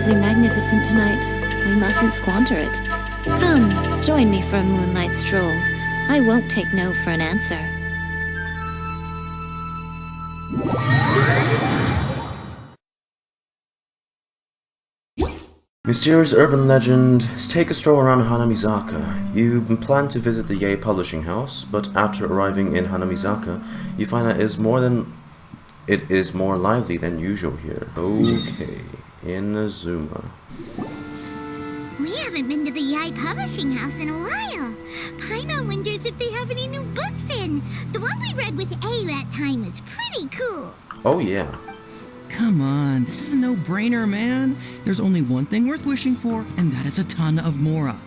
perfectly magnificent tonight. We mustn't squander it. Come, join me for a moonlight stroll. I won't take no for an answer. Mysterious urban legend, take a stroll around Hanamizaka. You plan to visit the Yae publishing house, but after arriving in Hanamizaka, you find that it is more lively than usual here. Okay, Inazuma. We haven't been to the Yae publishing house in a while. Paimon wonders if they have any new books in. The one we read with A that time was pretty cool. Oh yeah. Come on, this is a no-brainer, man. There's only one thing worth wishing for, and that is a ton of Mora.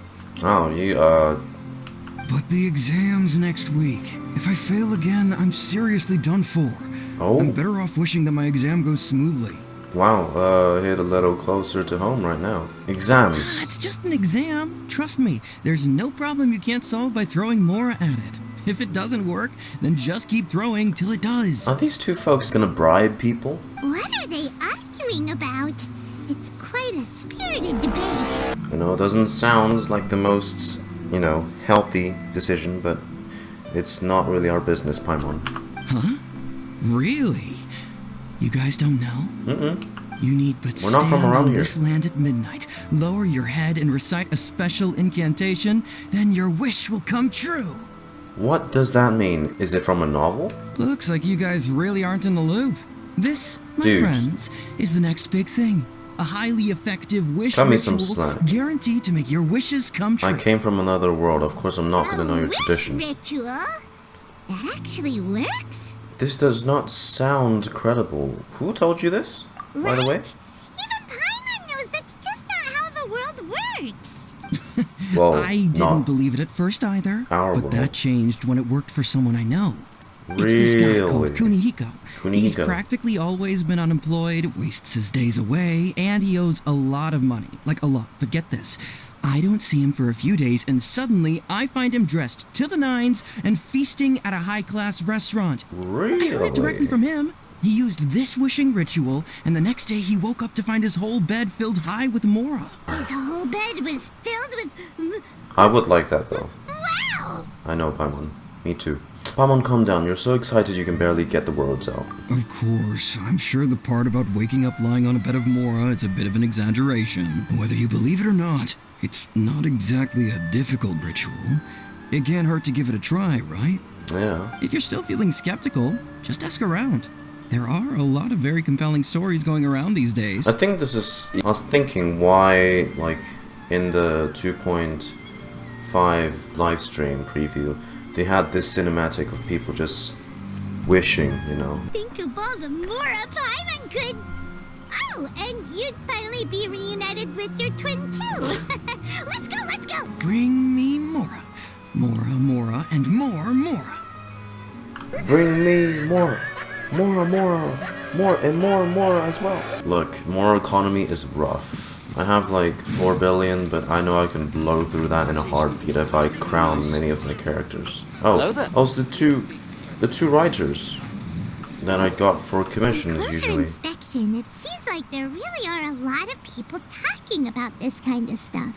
Oh, you, But the exam's next week. If I fail again, I'm seriously done for. Oh. I'm better off wishing that my exam goes smoothly. Wow, hit a little closer to home right now. Exams. It's just an exam. Trust me, there's no problem you can't solve by throwing Mora at it. If it doesn't work, then just keep throwing till it does. Are these two folks gonna bribe people? What are they arguing about? It's quite a spirited debate. I know it doesn't sound like the most, healthy decision, but it's not really our business, Paimon. Huh? Really? You guys don't know? Mm-mm. You need but We're not from around on here. this land at midnight, lower your head and recite a special incantation, then your wish will come true. What does that mean? Is it from a novel? Looks like you guys really aren't in the loop. This, my Dude. friends, is the next big thing. A highly effective wish Cut me some ritual slack. guaranteed to make your wishes come true. I came from another world. Of course, I'm not gonna know your wish traditions. ritual? That actually works? This does not sound credible. Who told you this, by the way? Even Paimon knows that's just not how the world works. Well, I didn't not believe it at first either, our but world. that changed when it worked for someone I know. It's this guy called Really? Kunihiko. He's Kunihiko. practically always been unemployed, wastes his days away, and he owes a lot of money. Like a lot. But get this. I don't see him for a few days, and suddenly I find him dressed to the nines and feasting at a high-class restaurant. I heard it directly Really? from him. He used this wishing ritual, and the next day he woke up to find his whole bed filled high with Mora. His whole bed was filled with... I would like that though. Wow! I know, Paimon. Me too. Paimon, calm down. You're so excited you can barely get the words out. Of course, I'm sure the part about waking up lying on a bed of Mora is a bit of an exaggeration. Whether you believe it or not, it's not exactly a difficult ritual. It can't hurt to give it a try, right? Yeah. If you're still feeling skeptical, just ask around. There are a lot of very compelling stories going around these days. I think this is... I was thinking why, in the 2.5 live stream preview, they had this cinematic of people just wishing, Think of all the Mora Paimon could... Oh, and you'd finally be reunited with your twin too. Let's go! Bring me Mora. Mora, and more Mora. Bring me more and more as well. Look, more economy is rough. I have 4 billion, but I know I can blow through that in a heartbeat if I crown many of my characters. Hello there. Oh, it's the two writers that I got for commissions Closer usually. inspection, it seems like there really are a lot of people talking about this kind of stuff.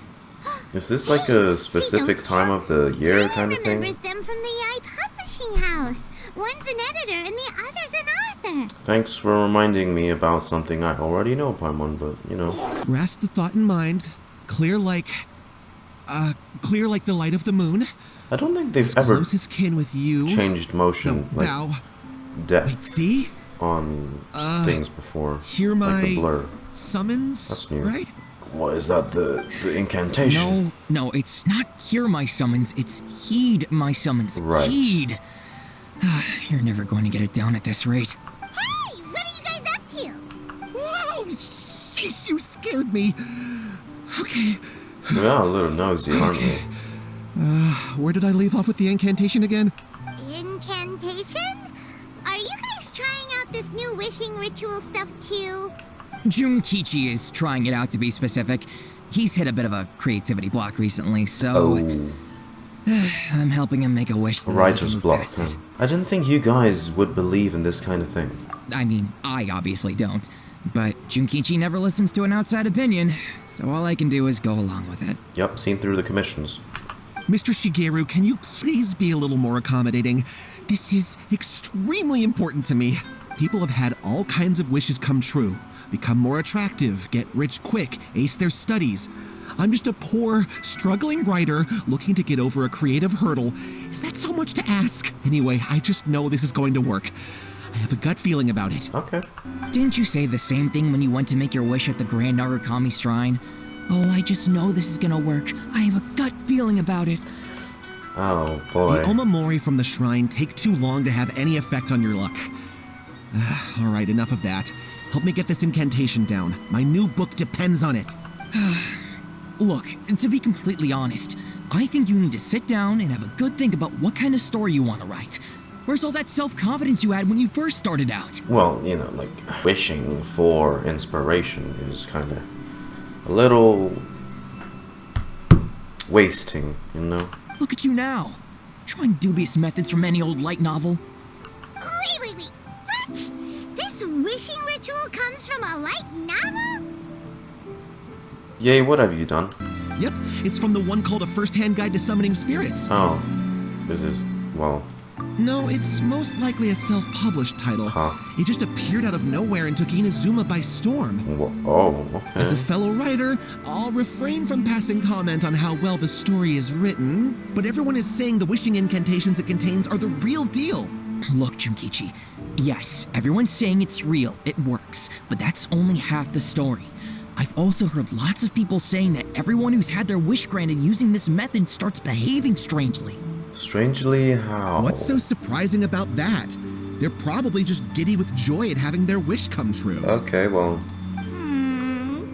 Is this like a specific time of the year kind of thing? remembers them from the Yae publishing house. One's an editor and the other's an author. Thanks for reminding me about something I already know, Paimon, but Grasp the thought in mind. Clear like the light of the moon. I don't think they've As ever close as kin with you. changed motion Now, depth see? on things before. Hear Like the my blur. summons, That's new. right? What is that? The incantation? No, it's not hear my summons, it's heed my summons. Right. Heed. You're never going to get it down at this rate. Hey, what are you guys up to? Whoa! Sheesh, you scared me. Okay, We are a little nosy, aren't we? where did I leave off with the incantation again? Incantation? Are you guys trying out this new wishing ritual stuff too? Junkichi is trying it out to be specific. He's hit a bit of a creativity block recently, so I'm helping him make a wish. that he Writer's can move block. past it. I didn't think you guys would believe in this kind of thing. I mean, I obviously don't. But Junkichi never listens to an outside opinion, so all I can do is go along with it. Yep, seen through the commissions. Mr. Shigeru, can you please be a little more accommodating? This is extremely important to me. People have had all kinds of wishes come true. Become more attractive, get rich quick, ace their studies. I'm just a poor, struggling writer looking to get over a creative hurdle. Is that so much to ask? Anyway, I just know this is going to work. I have a gut feeling about it. Okay. Didn't you say the same thing when you went to make your wish at the Grand Narukami Shrine? Oh, I just know this is gonna work. I have a gut feeling about it. Oh, boy. The omamori from the shrine take too long to have any effect on your luck. All right, enough of that. Help me get this incantation down. My new book depends on it. Look, to be completely honest, I think you need to sit down and have a good think about what kind of story you want to write. Where's all that self-confidence you had when you first started out? Well, you know, like, wishing for inspiration is kind of a little wasting, you know? Look at you now, trying dubious methods from any old light novel. Wait. What? This wishing ritual comes from a light novel? Yay, what have you done? Yep, it's from the one called A First-Hand Guide to Summoning Spirits. Oh, this is, well... No, it's most likely a self-published title. Huh. It just appeared out of nowhere and took Inazuma by storm. Oh, As a okay. fellow writer, I'll refrain from passing comment on how well the story is written, but everyone is saying the wishing incantations it contains are the real deal. Look, Junkichi, yes, everyone's saying it's real, it works, but that's only half the story. I've also heard lots of people saying that everyone who's had their wish granted using this method starts behaving strangely. Strangely, how? What's so surprising about that? They're probably just giddy with joy at having their wish come true. Okay, well...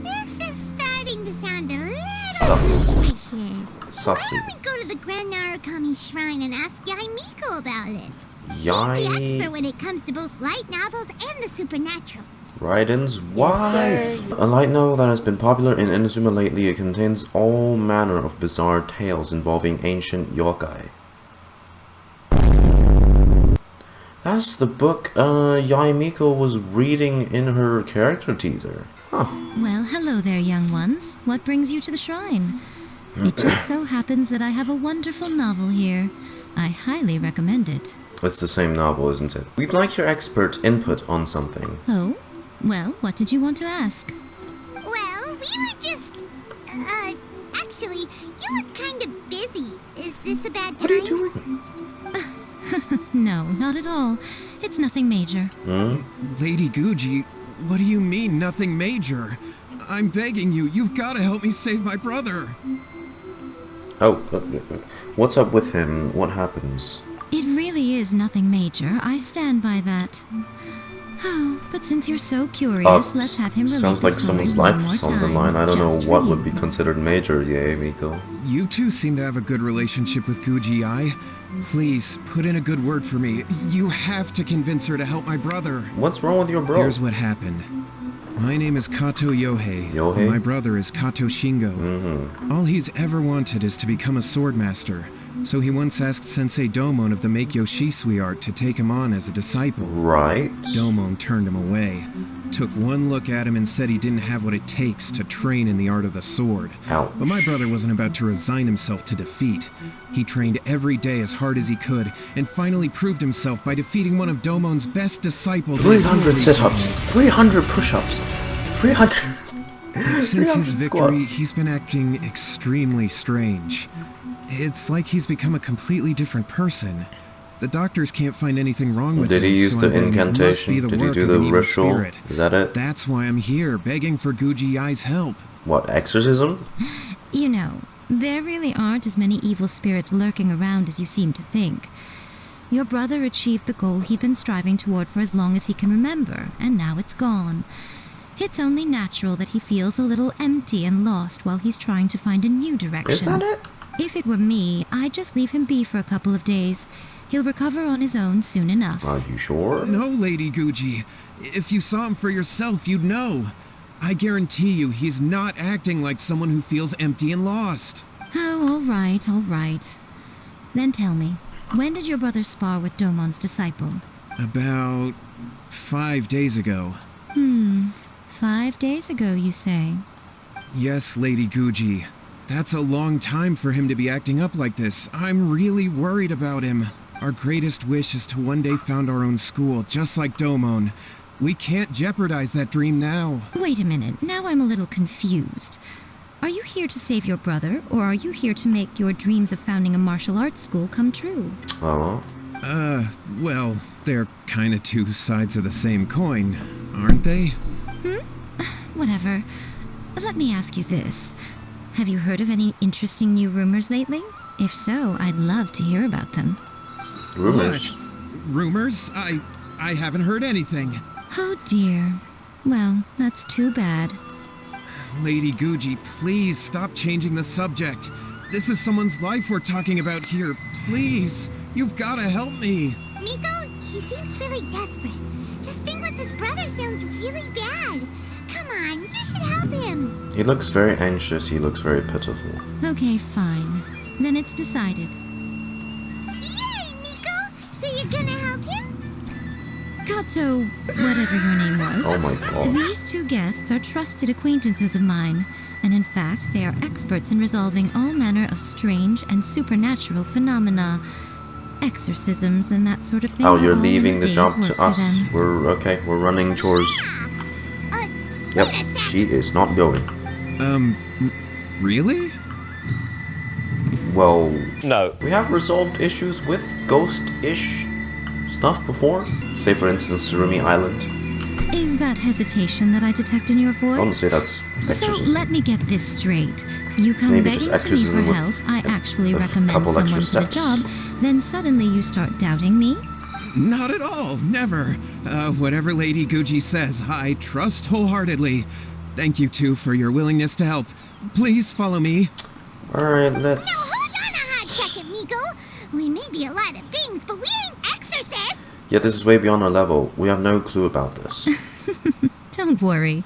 This is starting to sound a little Sus. suspicious. Why Sussy. don't we go to the Grand Narukami Shrine and ask Yae Miko about it? She's the Yae... expert when it comes to both light novels and the supernatural. Raiden's wife! A light novel that has been popular in Inazuma lately, it contains all manner of bizarre tales involving ancient yokai. That's the book Yae Miko was reading in her character teaser. Huh. Well, hello there, young ones. What brings you to the shrine? It just so happens that I have a wonderful novel here. I highly recommend it. It's the same novel, isn't it? We'd like your expert input on something. Oh? Well, what did you want to ask? Well, we were just... actually, you look kind of busy. Is this a bad time? What are you doing? No, not at all. It's nothing major. Lady Guji, what do you mean, nothing major? I'm begging you, you've got to help me save my brother. Oh, what's up with him? What happens? It really is nothing major. I stand by that. Oh, but since you're so curious, let's have him relate sounds the like story someone's one life more is on the time, line. I don't know just for what you. would be considered major, Yae Miko. You two seem to have a good relationship with Guji Ai. Please, put in a good word for me. You have to convince her to help my brother. What's wrong with your bro? Here's what happened. My name is Kato Yohei. Yohei? And my brother is Kato Shingo. All he's ever wanted is to become a swordmaster. So he once asked Sensei Domon of the Meikyo Shisui art to take him on as a disciple. Right. Domon turned him away, took one look at him and said he didn't have what it takes to train in the art of the sword. Ouch. But my brother wasn't about to resign himself to defeat. He trained every day as hard as he could, and finally proved himself by defeating one of Domon's best disciples. 300 sit-ups, 300 push-ups, 300... Since 300 his victory, squats. he's been acting extremely strange. It's like he's become a completely different person. The doctors can't find anything wrong with him. Did he use so the I'm thinking it must incantation? be the Did he work do of the an evil ritual? spirit. Is that it? That's why I'm here, begging for Guji Ai's help. What, exorcism? You know, there really aren't as many evil spirits lurking around as you seem to think. Your brother achieved the goal he'd been striving toward for as long as he can remember, and now it's gone. It's only natural that he feels a little empty and lost while he's trying to find a new direction. Is that it? If it were me, I'd just leave him be for a couple of days. He'll recover on his own soon enough. Are you sure? No, Lady Guji. If you saw him for yourself, you'd know. I guarantee you he's not acting like someone who feels empty and lost. Oh, all right. Then tell me, when did your brother spar with Domon's disciple? About 5 days ago. 5 days ago, you say? Yes, Lady Guji. That's a long time for him to be acting up like this. I'm really worried about him. Our greatest wish is to one day found our own school, just like Domon. We can't jeopardize that dream now. Wait a minute, now I'm a little confused. Are you here to save your brother, or are you here to make your dreams of founding a martial arts school come true? Oh. Well, they're kinda two sides of the same coin, aren't they? Whatever. Let me ask you this. Have you heard of any interesting new rumors lately? If so, I'd love to hear about them. Rumors? What? Rumors? I haven't heard anything. Oh dear. Well, that's too bad. Lady Guji, please stop changing the subject. This is someone's life we're talking about here. Please, you've gotta help me. Miko, he seems really desperate. His thing with his brother sounds really bad. Come on, you should help him. He looks very anxious, he looks very pitiful. Okay, fine. Then it's decided. Yay, Miko! So you're gonna help him? Kato, whatever your name was. Oh my gosh. These two guests are trusted acquaintances of mine, and in fact, they are experts in resolving all manner of strange and supernatural phenomena. Exorcisms and that sort of thing. Oh, are you're all leaving in a the day's job work to for us. them. We're running chores. Yep, Wait a sec. she is not going. Really? Well, No. we have resolved issues with ghost-ish stuff before. Say for instance, Surumi Island. Is that hesitation that I detect in your I wouldn't voice? say that's So exorcism. let me get this straight. You come Maybe just begging to me for exorcism with help, I actually a recommend couple someone extra for the steps. job, then suddenly you start doubting me? Not at all. Never. Whatever Lady Guji says, I trust wholeheartedly. Thank you two for your willingness to help. Please follow me. Alright, Hold on a let's... hot second, Miko. We may be a lot of things, but we ain't exorcists. Yeah, this is way beyond our level. We have no clue about this. Don't worry.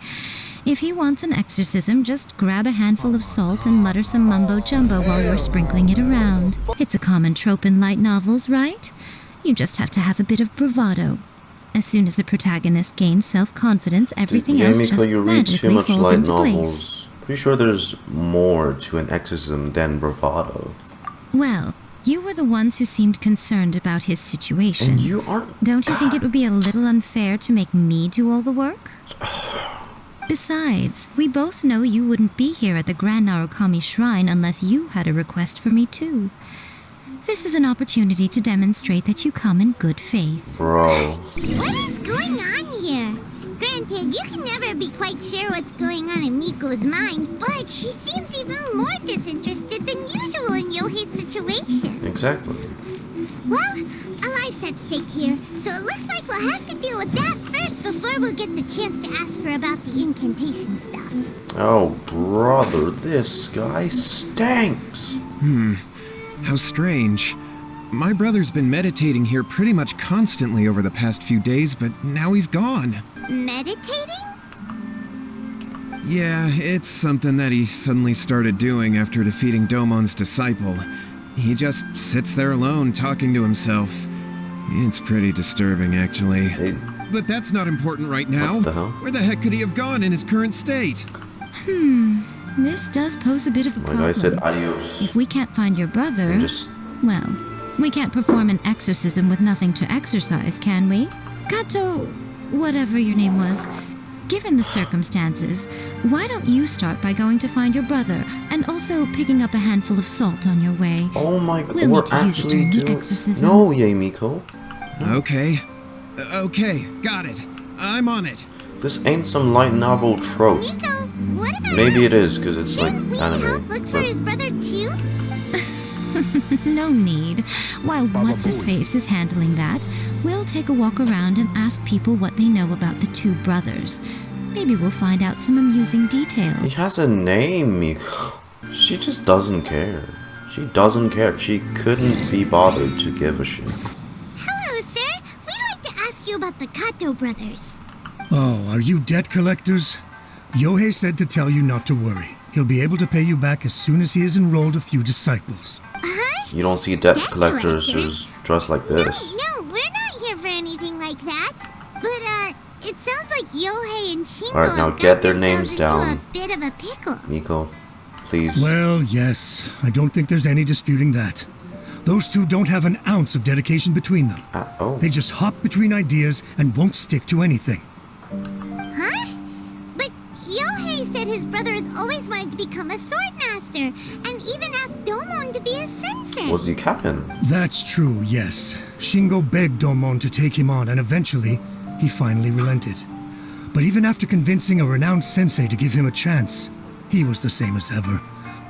If he wants an exorcism, just grab a handful of salt and mutter some mumbo-jumbo while you're sprinkling it around. It's a common trope in light novels, right? You just have to have a bit of bravado. As soon as the protagonist gains self-confidence, everything Yae else Miko, just you read too magically much falls light into place. novels. Pretty sure there's more to an exorcism than bravado. Well, you were the ones who seemed concerned about his situation. And you aren't... Don't you think it would be a little unfair to make me do all the work? Besides, we both know you wouldn't be here at the Grand Narukami Shrine unless you had a request for me too. This is an opportunity to demonstrate that you come in good faith. Bro. What is going on here? Granted, you can never be quite sure what's going on in Miko's mind, but she seems even more disinterested than usual in Yohei's situation. Exactly. Well, a life's at stake here, so it looks like we'll have to deal with that first before we'll get the chance to ask her about the incantation stuff. Oh, brother, this guy stinks. How strange. My brother's been meditating here pretty much constantly over the past few days, but now he's gone. Meditating? Yeah, it's something that he suddenly started doing after defeating Domon's disciple. He just sits there alone, talking to himself. It's pretty disturbing, actually. Hey, But that's not important right now. What the hell? Where the heck could he have gone in his current state? This does pose a bit of a my problem. guy said adios. If we can't find your brother, And just... well, we can't perform an exorcism with nothing to exorcise, can we? Kato, whatever your name was, given the circumstances, why don't you start by going to find your brother and also picking up a handful of salt on your way? Oh my god, We'll we're need to use it actually during the doing... exorcism. No, Yae Miko. Okay. Okay, got it. I'm on it. This ain't some light novel trope. Miko, what about Maybe us? it is, because it's like Shouldn't we anime. help look for but- his brother too? No need. While What's-His-Face is handling that, we'll take a walk around and ask people what they know about the two brothers. Maybe we'll find out some amusing He details. has a name, Miko. She just doesn't care. She doesn't care. She couldn't be bothered to give a shit. Hello, sir. We'd like to ask you about the Kato brothers. Oh, are you debt collectors? Yohei said to tell you not to worry. He'll be able to pay you back as soon as he has enrolled a few disciples. You don't see debt Debt collectors collectors? who's dressed like this. No, we're not here for anything like that. But, it sounds like Yohei and Shingo Alright, now have get got their themselves names down. into a bit of a pickle. Miko, please. Well, yes. I don't think there's any disputing that. Those two don't have an ounce of dedication between them. Oh. They just hop between ideas and won't stick to anything. Huh? But Yohei said his brother has always wanted to become a sword master, and even asked Domon to be his sensei. Was he capping? That's true, yes. Shingo begged Domon to take him on, and eventually, he finally relented. But even after convincing a renowned sensei to give him a chance, he was the same as ever,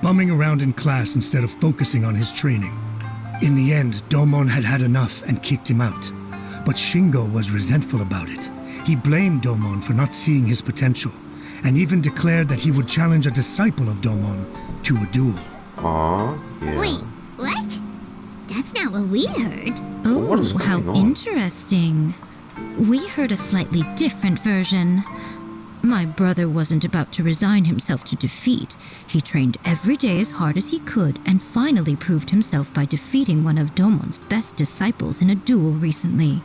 bumming around in class instead of focusing on his training. In the end, Domon had had enough and kicked him out. But Shingo was resentful about it. He blamed Domon for not seeing his potential, and even declared that he would challenge a disciple of Domon to a duel. Aww, yeah. Wait, what? That's not what we heard. Oh, What is how going on? interesting. We heard a slightly different version. My brother wasn't about to resign himself to defeat. He trained every day as hard as he could and finally proved himself by defeating one of Domon's best disciples in a duel recently.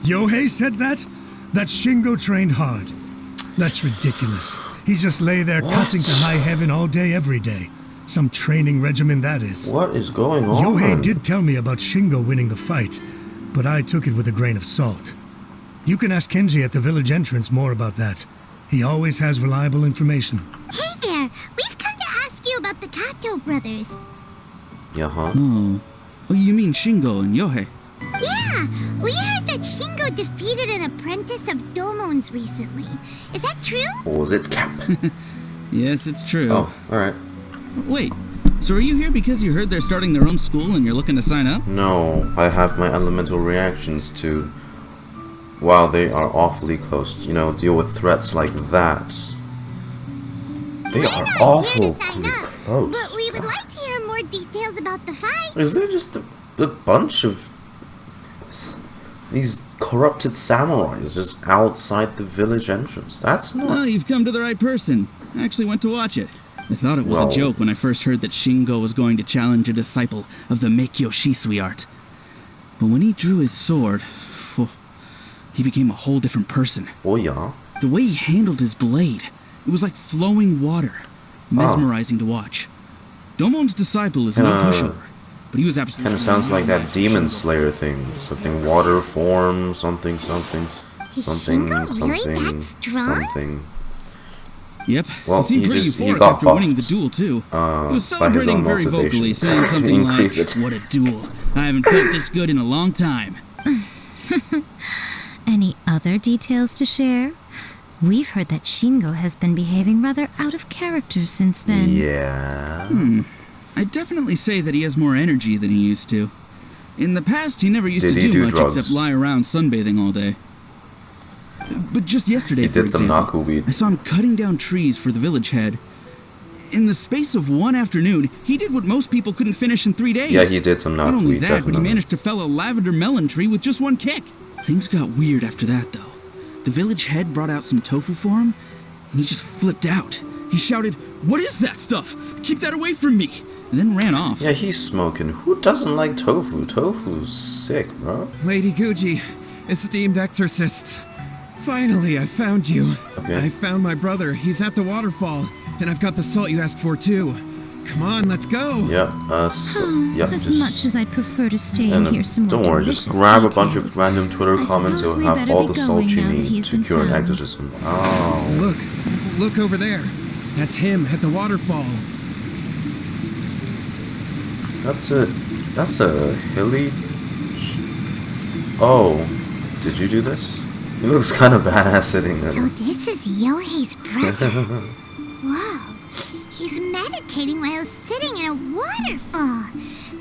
Yohei said that? That Shingo trained hard. That's ridiculous. He just lay there cussing to high heaven all day, every day. Some training regimen, that is. What is going on? Yohei did tell me about Shingo winning the fight, but I took it with a grain of salt. You can ask Kenji at the village entrance more about that. He always has reliable information. Hey there, we've come to ask you about the Kato brothers. Yeah, huh? Oh, you mean Shingo and Yohei? Yeah, we heard that Shingo defeated an apprentice of Domon's recently. Is that true? Or was it cap? Yes, it's true. Oh, alright. Wait, so are you here because you heard they're starting their own school and you're looking to sign up? No, I have my elemental reactions to, while they are awfully close, deal with threats like that. They We're are not here awfully to sign up, close. but we would like to hear more details about the fight. Is there just a bunch of these corrupted samurais just outside the village entrance? That's not... Well, you've come to the right person. I actually went to watch it. I thought it was Well- a joke when I first heard that Shingo was going to challenge a disciple of the Meikyo Shisui art. But when he drew his sword, he became a whole different person. Oh, yeah. The way he handled his blade, it was like flowing water, mesmerizing to watch. Domon's disciple is no pushover, but he was absolutely... Kind of sounds like that Demon Slayer thing. Something water form, something, Is Shingo really that strong? something. Yep. Well, he seemed he pretty just- he euphoric got after winning the buffed, duel too. He was by his celebrating own very motivation. vocally, saying something like, Increase it. "What a duel! I haven't felt this good in a long time." Any other details to share? We've heard that Shingo has been behaving rather out of character since then. Yeah. I'd definitely say that he has more energy than he used to. In the past, he never used Did to he do do much drugs? except lie around sunbathing all day. But just yesterday, He for did some example, Naku weed. I saw him cutting down trees for the village head. In the space of one afternoon, he did what most people couldn't finish in 3 days. Yeah, he did some Not Naku only weed, that, but definitely. he managed to fell a lavender melon tree with just one kick. Things got weird after that, though. The village head brought out some tofu for him, and he just flipped out. He shouted, "What is that stuff? Keep that away from me!" and then ran off. Yeah, he's smoking. Who doesn't like tofu? Tofu's sick, bro. Lady Guji, esteemed exorcists. Finally, I found you. Okay. I found my brother. He's at the waterfall. And I've got the salt you asked for, too. Come on, let's go. Yep, As just... much as I'd prefer to stay and And hear some more don't worry, just delicious grab a bunch details. of random Twitter I comments. suppose You'll we have better all be the salt going you now that need he's to been cure an found. exorcism. Oh. Look over there. That's him at the waterfall. That's a hilly... Oh, did you do this? He looks kind of badass sitting So there. this is Yohei's brother. Whoa. He's meditating while sitting in a waterfall.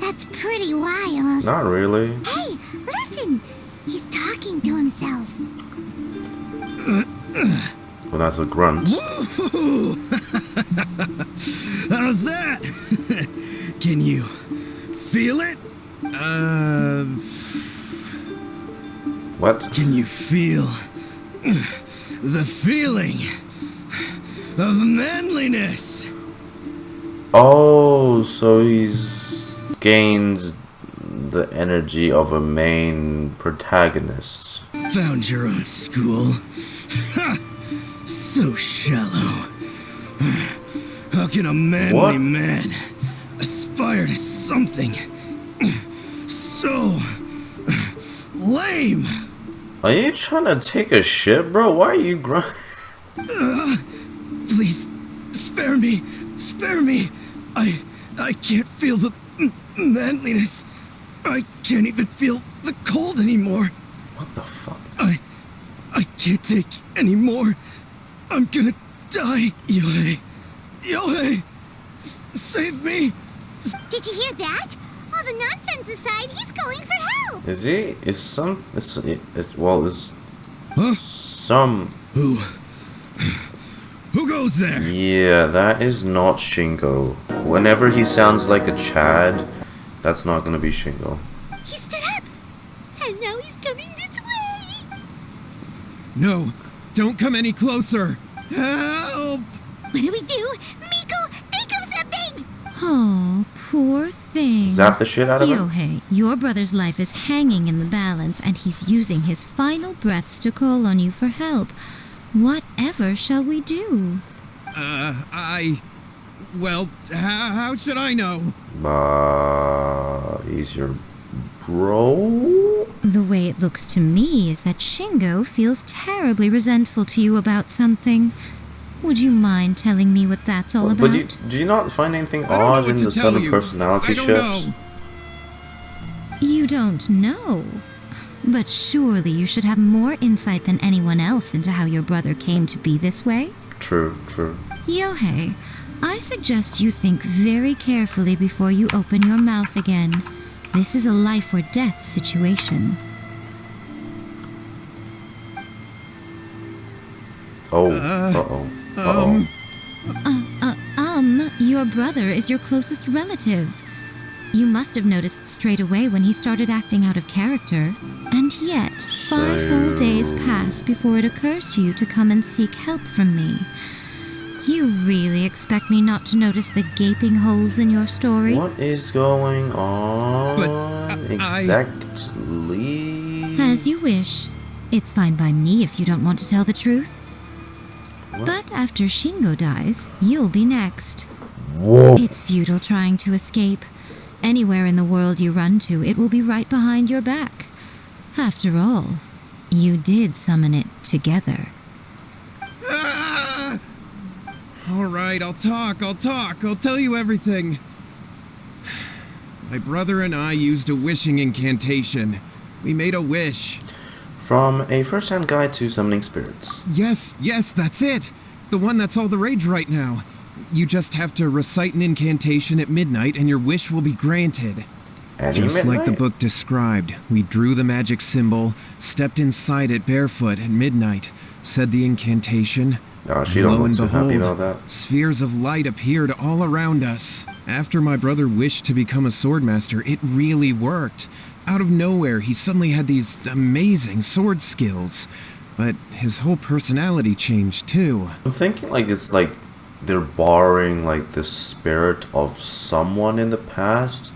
That's pretty wild. Not really. Hey, listen! He's talking to himself. Well, that's a grunt. How's that? Can you feel it? What? Can you feel the feeling of manliness? Oh, so he's gained the energy of a main protagonist. Found your own school. Ha! So shallow. How can a manly man aspire to something so lame? Are you trying to take a shit, bro? Why are you Please, spare me. Spare me. I can't feel the manliness. I can't even feel the cold anymore. What the fuck? I can't take any more. I'm gonna die. Yae. Yae. Save me. Did you hear that? All the nonsense aside, he's going for help. Is he? Is some? Is Huh? some? Who goes there? Yeah, that is not Shingo. Whenever he sounds like a Chad, that's not gonna be Shingo. He stood up, and now he's coming this way. No, don't come any closer. Help! What do we do? Miko, think of something! Oh, poor thing. Zap the shit out of him? Yohei, your brother's life is hanging in the balance, and he's using his final breaths to call on you for help. Whatever shall we do? Well, how should I know? He's your bro? The way it looks to me is that Shingo feels terribly resentful to you about something. Would you mind telling me what that's all about? But do you not find anything I don't know odd what in to the tell sudden you. personality I don't shifts? know. You don't know. But surely you should have more insight than anyone else into how your brother came to be this way. True, true. Yohei, I suggest you think very carefully before you open your mouth again. This is a life or death situation. Oh, uh-oh. Your brother is your closest relative. You must have noticed straight away when he started acting out of character. And yet, 5 whole days pass before it occurs to you to come and seek help from me. You really expect me not to notice the gaping holes in your story? What is going on But, exactly? As you wish. It's fine by me if you don't want to tell the truth. What? But after Shingo dies, you'll be next. Whoa. It's futile trying to escape. Anywhere in the world you run to, it will be right behind your back. After all, you did summon it together. Ah! All right, I'll talk. I'll tell you everything. My brother and I used a wishing incantation. We made a wish. From a first-hand guide to summoning spirits. Yes, that's it. The one that's all the rage right now. You just have to recite an incantation at midnight and your wish will be granted. At Just midnight? like the book described, we drew the magic symbol, stepped inside it barefoot at midnight, said the incantation. Oh, she and don't lo and look too happy behold, about that. spheres of light appeared all around us. After my brother wished to become a swordmaster, it really worked. Out of nowhere, he suddenly had these amazing sword skills. But his whole personality changed too. I'm thinking like it's like they're borrowing like the spirit of someone in the past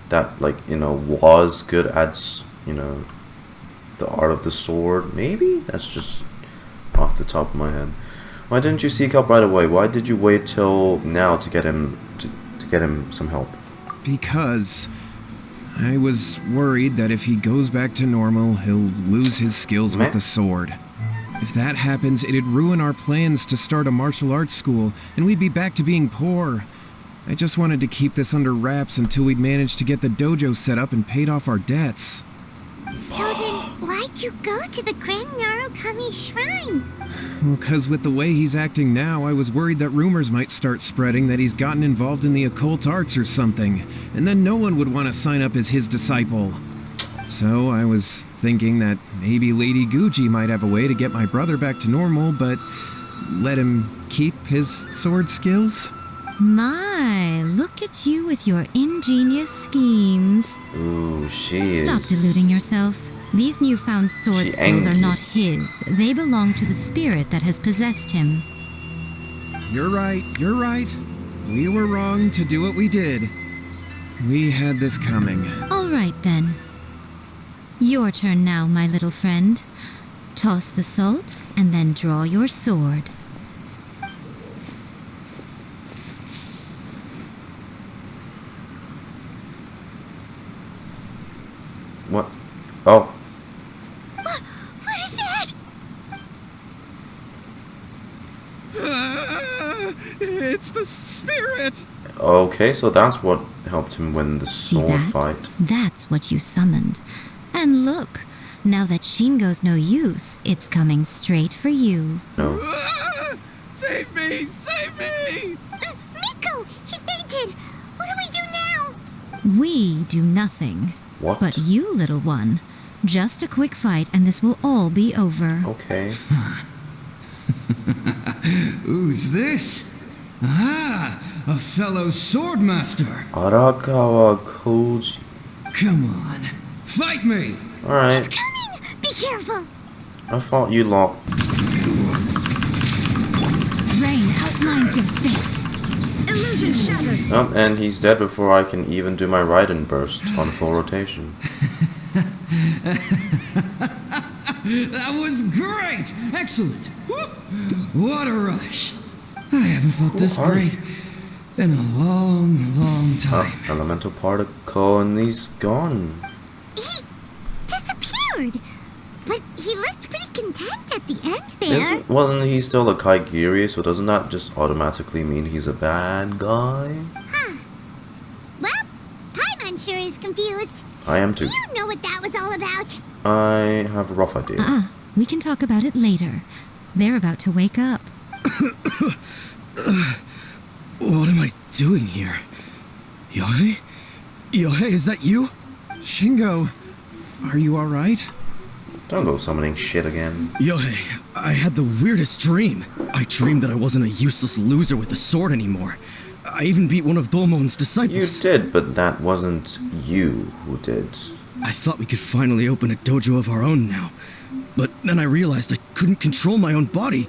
that like, you know, was good at, you know, the art of the sword. Maybe? That's just off the top of my head. Why didn't you seek help right away? Why did you wait till now to get him to get him some help? Because I was worried that if he goes back to normal, he'll lose his skills with the sword. If that happens, it'd ruin our plans to start a martial arts school, and we'd be back to being poor. I just wanted to keep this under wraps until we'd managed to get the dojo set up and paid off our debts. So then, why'd you go to the Grand Narukami Shrine? Well, 'cause with the way he's acting now, I was worried that rumors might start spreading that he's gotten involved in the occult arts or something, and then no one would want to sign up as his disciple. So I was thinking that maybe Lady Gucci might have a way to get my brother back to normal, but let him keep his sword skills? My, look at you with your ingenious schemes. Ooh, she is. Stop deluding yourself. These newfound sword She skills are angry. not his. They belong to the spirit that has possessed him. You're right. We were wrong to do what we did. We had this coming. All right, then. Your turn now, my little friend. Toss the salt, and then draw your sword. What? Oh. What is that? It's the spirit! Okay, so that's what helped him win the See sword that? fight. That's what you summoned. And look, now that Shingo's no use, it's coming straight for you. No. Save me! Save me! Miko! He fainted! What do we do now? We do nothing. What? But you, little one, just a quick fight and this will all be over. Okay. Who's this? Ah, a fellow swordmaster. Arakawa Koji. Come on, fight me! Alright. Coming! Be careful! I thought you locked. Rain outlines your fate. Illusion shattered! And he's dead before I can even do my Raiden burst on full rotation. That was great! Excellent! What a rush! I haven't felt this Who are you? great in a long, long time. Elemental particle, and he's gone. He disappeared! But he looked pretty content at the end there. Wasn't he still a Kaigiri, so doesn't that just automatically mean he's a bad guy? Well, Paimon sure is confused. I am Do too. you know what that was all about? I have a rough idea. We can talk about it later. They're about to wake up. What am I doing here? Yae? Yae, is that you? Shingo, are you alright? Don't go summoning shit again. Yae, I had the weirdest dream. I dreamed that I wasn't a useless loser with a sword anymore. I even beat one of Domon's You disciples. did, but that wasn't you who did. I thought we could finally open a dojo of our own now. But then I realized I couldn't control my own body.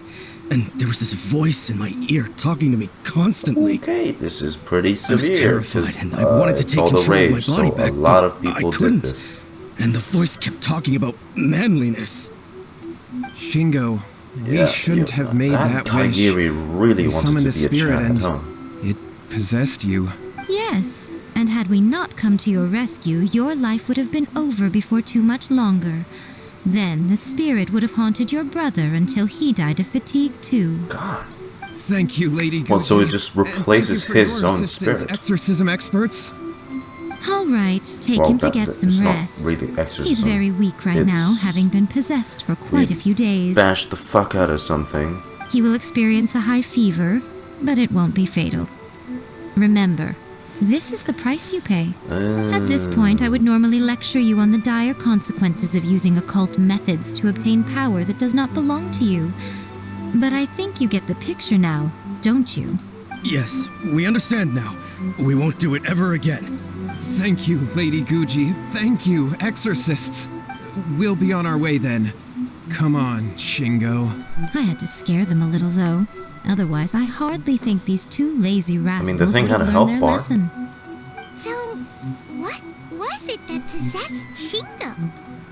And there was this voice in my ear talking to me constantly. Okay, this is pretty I was severe. terrified 'cause, and I wanted to it's take all the control of my rage, body so back, a lot but of I people did couldn't. this. And the voice kept talking about manliness. Shingo, we shouldn't have made that wish. Kaigiri really You wanted summoned to a be a spirit champ, and huh? it possessed you. Yes, and had we not come to your rescue, your life would have been over before too much longer. Then the spirit would have haunted your brother until he died of fatigue too. God. Thank you, Lady Gucci. Well, so it just And thank replaces you for his your own assistance, spirit. Exorcism experts. All right, take Well, him to get some it's rest. not really exorcism. He's very weak right now, It's- having been possessed for quite a few days. Bash the fuck out of something. He will experience a high fever, but it won't be fatal. Remember, this is the price you pay. At this point, I would normally lecture you on the dire consequences of using occult methods to obtain power that does not belong to you. But I think you get the picture now, don't you? Yes, we understand now. We won't do it ever again. Thank you, Lady Gucci. Thank you, exorcists. We'll be on our way then. Come on, Shingo. I had to scare them a little, though. Otherwise, I hardly think these two lazy rascals the thing would had have a learned health their bar. lesson. So, what was it that possessed Shingo?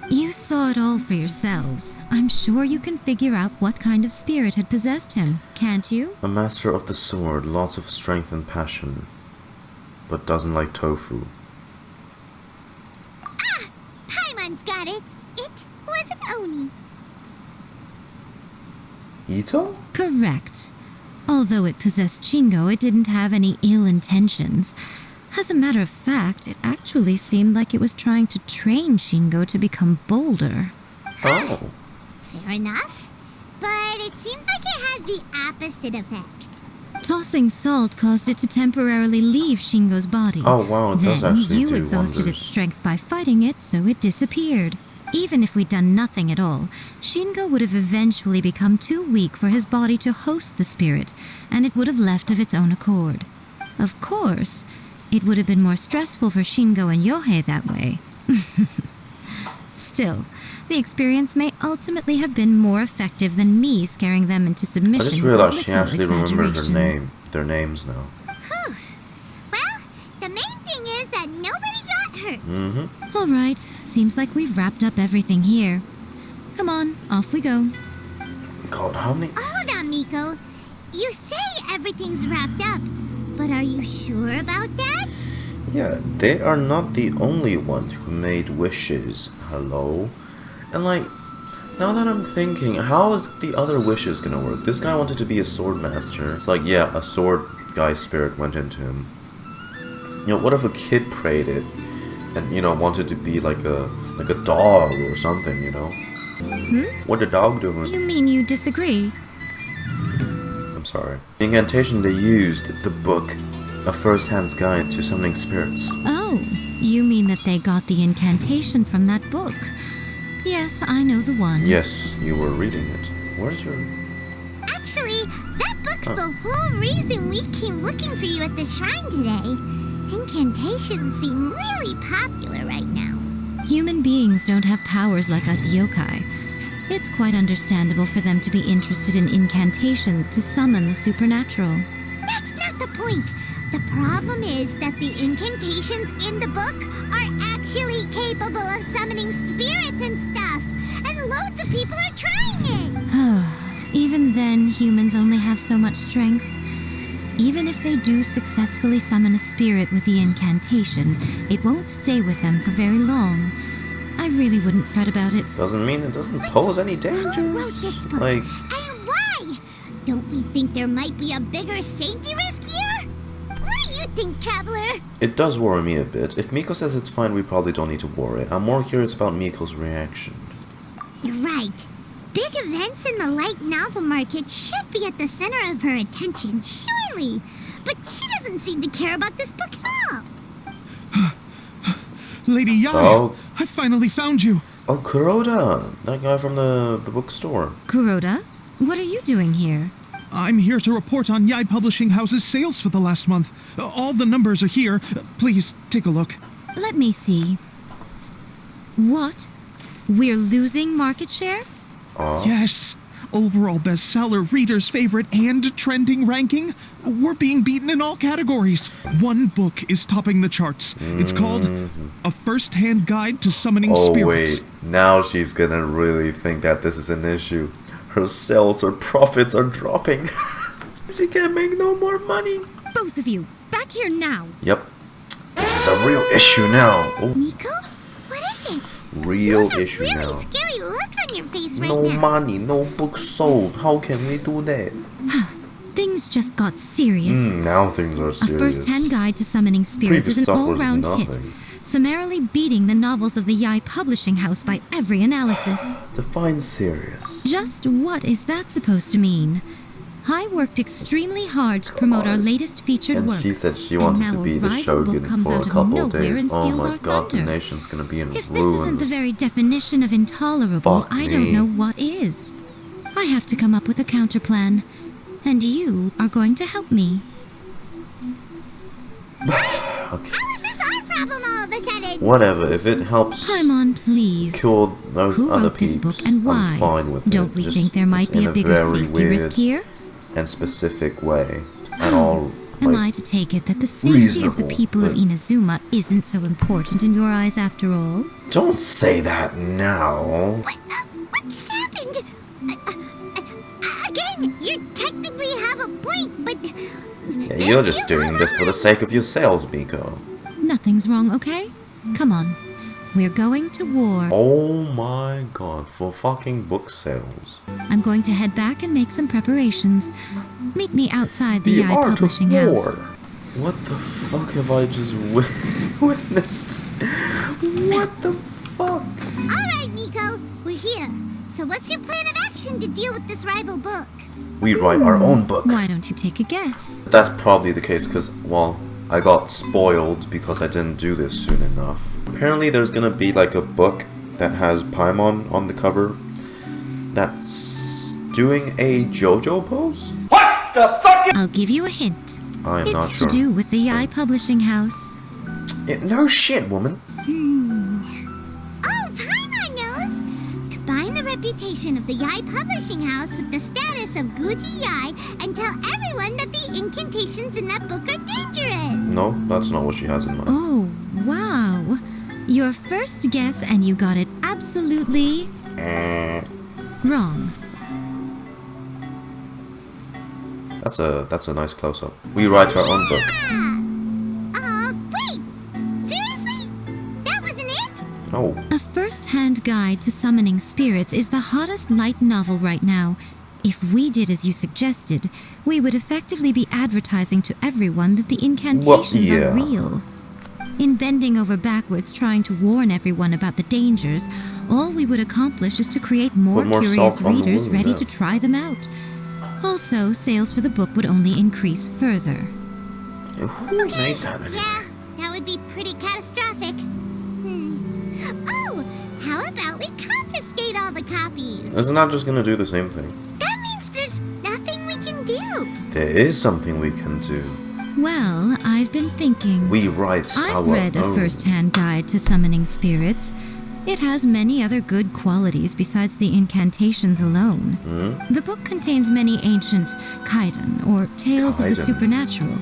You saw it all for yourselves. I'm sure you can figure out what kind of spirit had possessed him, can't you? A master of the sword, lots of strength and passion, but doesn't like tofu. Paimon's got it. It was an Oni. Ito? Correct. Although it possessed Shingo, it didn't have any ill intentions. As a matter of fact, it actually seemed like it was trying to train Shingo to become bolder. Oh. Fair enough. But it seemed like it had the opposite effect. Tossing salt caused it to temporarily leave Shingo's body. Oh, wow, it does Then actually you do exhausted wonders. its strength by fighting it, so it disappeared. Even if we'd done nothing at all, Shingo would have eventually become too weak for his body to host the spirit, and it would have left of its own accord. Of course, it would have been more stressful for Shingo and Yohei that way. Still, the experience may ultimately have been more effective than me scaring them into I submission. just with realized a she little actually remembered exaggeration. their names now. Well, the main thing is that work. Mm-hmm. All right, seems like we've wrapped up everything here. Come on, off we go. God, how many? Hold on, Miko. You say everything's wrapped up, but are you sure about that? Yeah, they are not the only one who made wishes. Hello? And like, now that I'm thinking, how is the other wishes gonna work? This guy wanted to be a sword master. It's like, yeah, a sword guy's spirit went into him. You know, what if a kid prayed it and, you know, wanted to be like a dog or something, you know? What the dog doing? You mean you disagree? I'm sorry. The incantation they used, the book, a first-hand guide to summoning spirits. Oh, you mean that they got the incantation from that book? Yes, I know the one. Yes, you were reading it. Where's your... Actually, that book's the whole reason we came looking for you at the shrine today. Incantations seem really popular right now. Human beings don't have powers like us yokai. It's quite understandable for them to be interested in incantations to summon the supernatural. That's not the point. The problem is that the incantations in the book are actually capable of summoning spirits and stuff, and loads of people are trying it. Even then, humans only have so much strength. Even if they do successfully summon a spirit with the incantation, it won't stay with them for very long. I really wouldn't fret about it. Doesn't mean it doesn't pose any Who wrote this dangers. book? Like, And why? Don't we think there might be a bigger safety risk here? What do you think, Traveler? it does worry me a bit. If Miko says it's fine, we probably don't need to worry. I'm more curious about Miko's reaction. You're right. Big events in the light novel market should be at the center of her attention, surely. But she doesn't seem to care about this book at all. Lady Yae, Oh. I finally found you. Oh, Kuroda! That guy from the bookstore. Kuroda, what are you doing here? I'm here to report on Yae Publishing House's sales for the last month. All the numbers are here. Please take a look. Let me see. What? We're losing market share? Yes. Overall bestseller, readers' favorite, and trending ranking. We're being beaten in all categories. One book is topping the charts. It's called A First-Hand Guide to Summoning Oh Spirits. wait, now she's gonna really think that this is an issue. Her sales, her profits are dropping. She can't make no more money. Both of you, back here now. Yep. This is a real issue now. Oh, Miko? What is it? real You have a issue really now. scary look on your face right No now. money, no books sold. How can we do that? Things just got serious. Now things are A serious. first-hand guide to summoning spirits Previous is an stuff was all-round hit, nothing. summarily beating the novels of the Yae Publishing House by every analysis. Define serious. Just what is that supposed to mean? I worked extremely hard to promote our latest featured And work. she said she and wanted now to be a the rival shogun book comes for a out of couple nowhere days. and Oh steals my our god, the thunder. nation's gonna be in If ruins. this isn't the very definition of intolerable, Fuck I don't me. know what is. I have to come up with a counterplan. And you are going to help me. How is this our problem all of a sudden? Whatever, if it helps Paimon, please. kill those Who other wrote this peeps, book and why? I'm fine with Don't it. we Just think there might it's be in a bigger very safety risk weird here? and specific way. At all. Am like, I to take it that the safety of the reasonable, people of but- Inazuma isn't so important in your eyes after all? Don't say that now. What just happened? Again, you technically have a point, but... Yeah, you're just doing this for the sake of your sales, Miko. Nothing's wrong, okay? Come on. We're going to war. Oh my god, for fucking book sales. I'm going to head back and make some preparations. Meet me outside the The Yae art Publishing of war. House. What the fuck have I just witnessed? What the fuck? Alright, Miko, we're here. So what's your plan of action to deal with this rival book? We write our own book. Why don't you take a guess? That's probably the case because, well, I got spoiled because I didn't do this soon enough. Apparently there's gonna be like a book that has Paimon on the cover that's doing a JoJo pose? I'll give you a hint. I am It's not sure. to do with the Yae Publishing House. Yeah, no shit, woman. Oh, Paimon knows! Combine the reputation of the Yae Publishing House with the status of Guji Yae and tell everyone that the incantations in that book are dangerous! No, that's not what she has in mind. Oh, wow. Your first guess, and you got it absolutely wrong. That's a nice close-up. We write our own book. Wait! Seriously? That wasn't it? Oh. A first-hand guide to summoning spirits is the hottest light novel right now. If we did as you suggested, we would effectively be advertising to everyone that the incantations are real. In bending over backwards trying to warn everyone about the dangers, all we would accomplish is to create more curious readers ready to try them out. Also, sales for the book would only increase further. Who made that anyway? Yeah, that would be pretty catastrophic. Oh, how about we confiscate all the copies? Isn't that just gonna do the same thing? That means there's nothing we can do. There is something we can do. Well, I've been thinking. We write our I've read a own. first-hand guide to summoning spirits. It has many other good qualities besides the incantations alone. The book contains many ancient kaiden, or tales of the supernatural,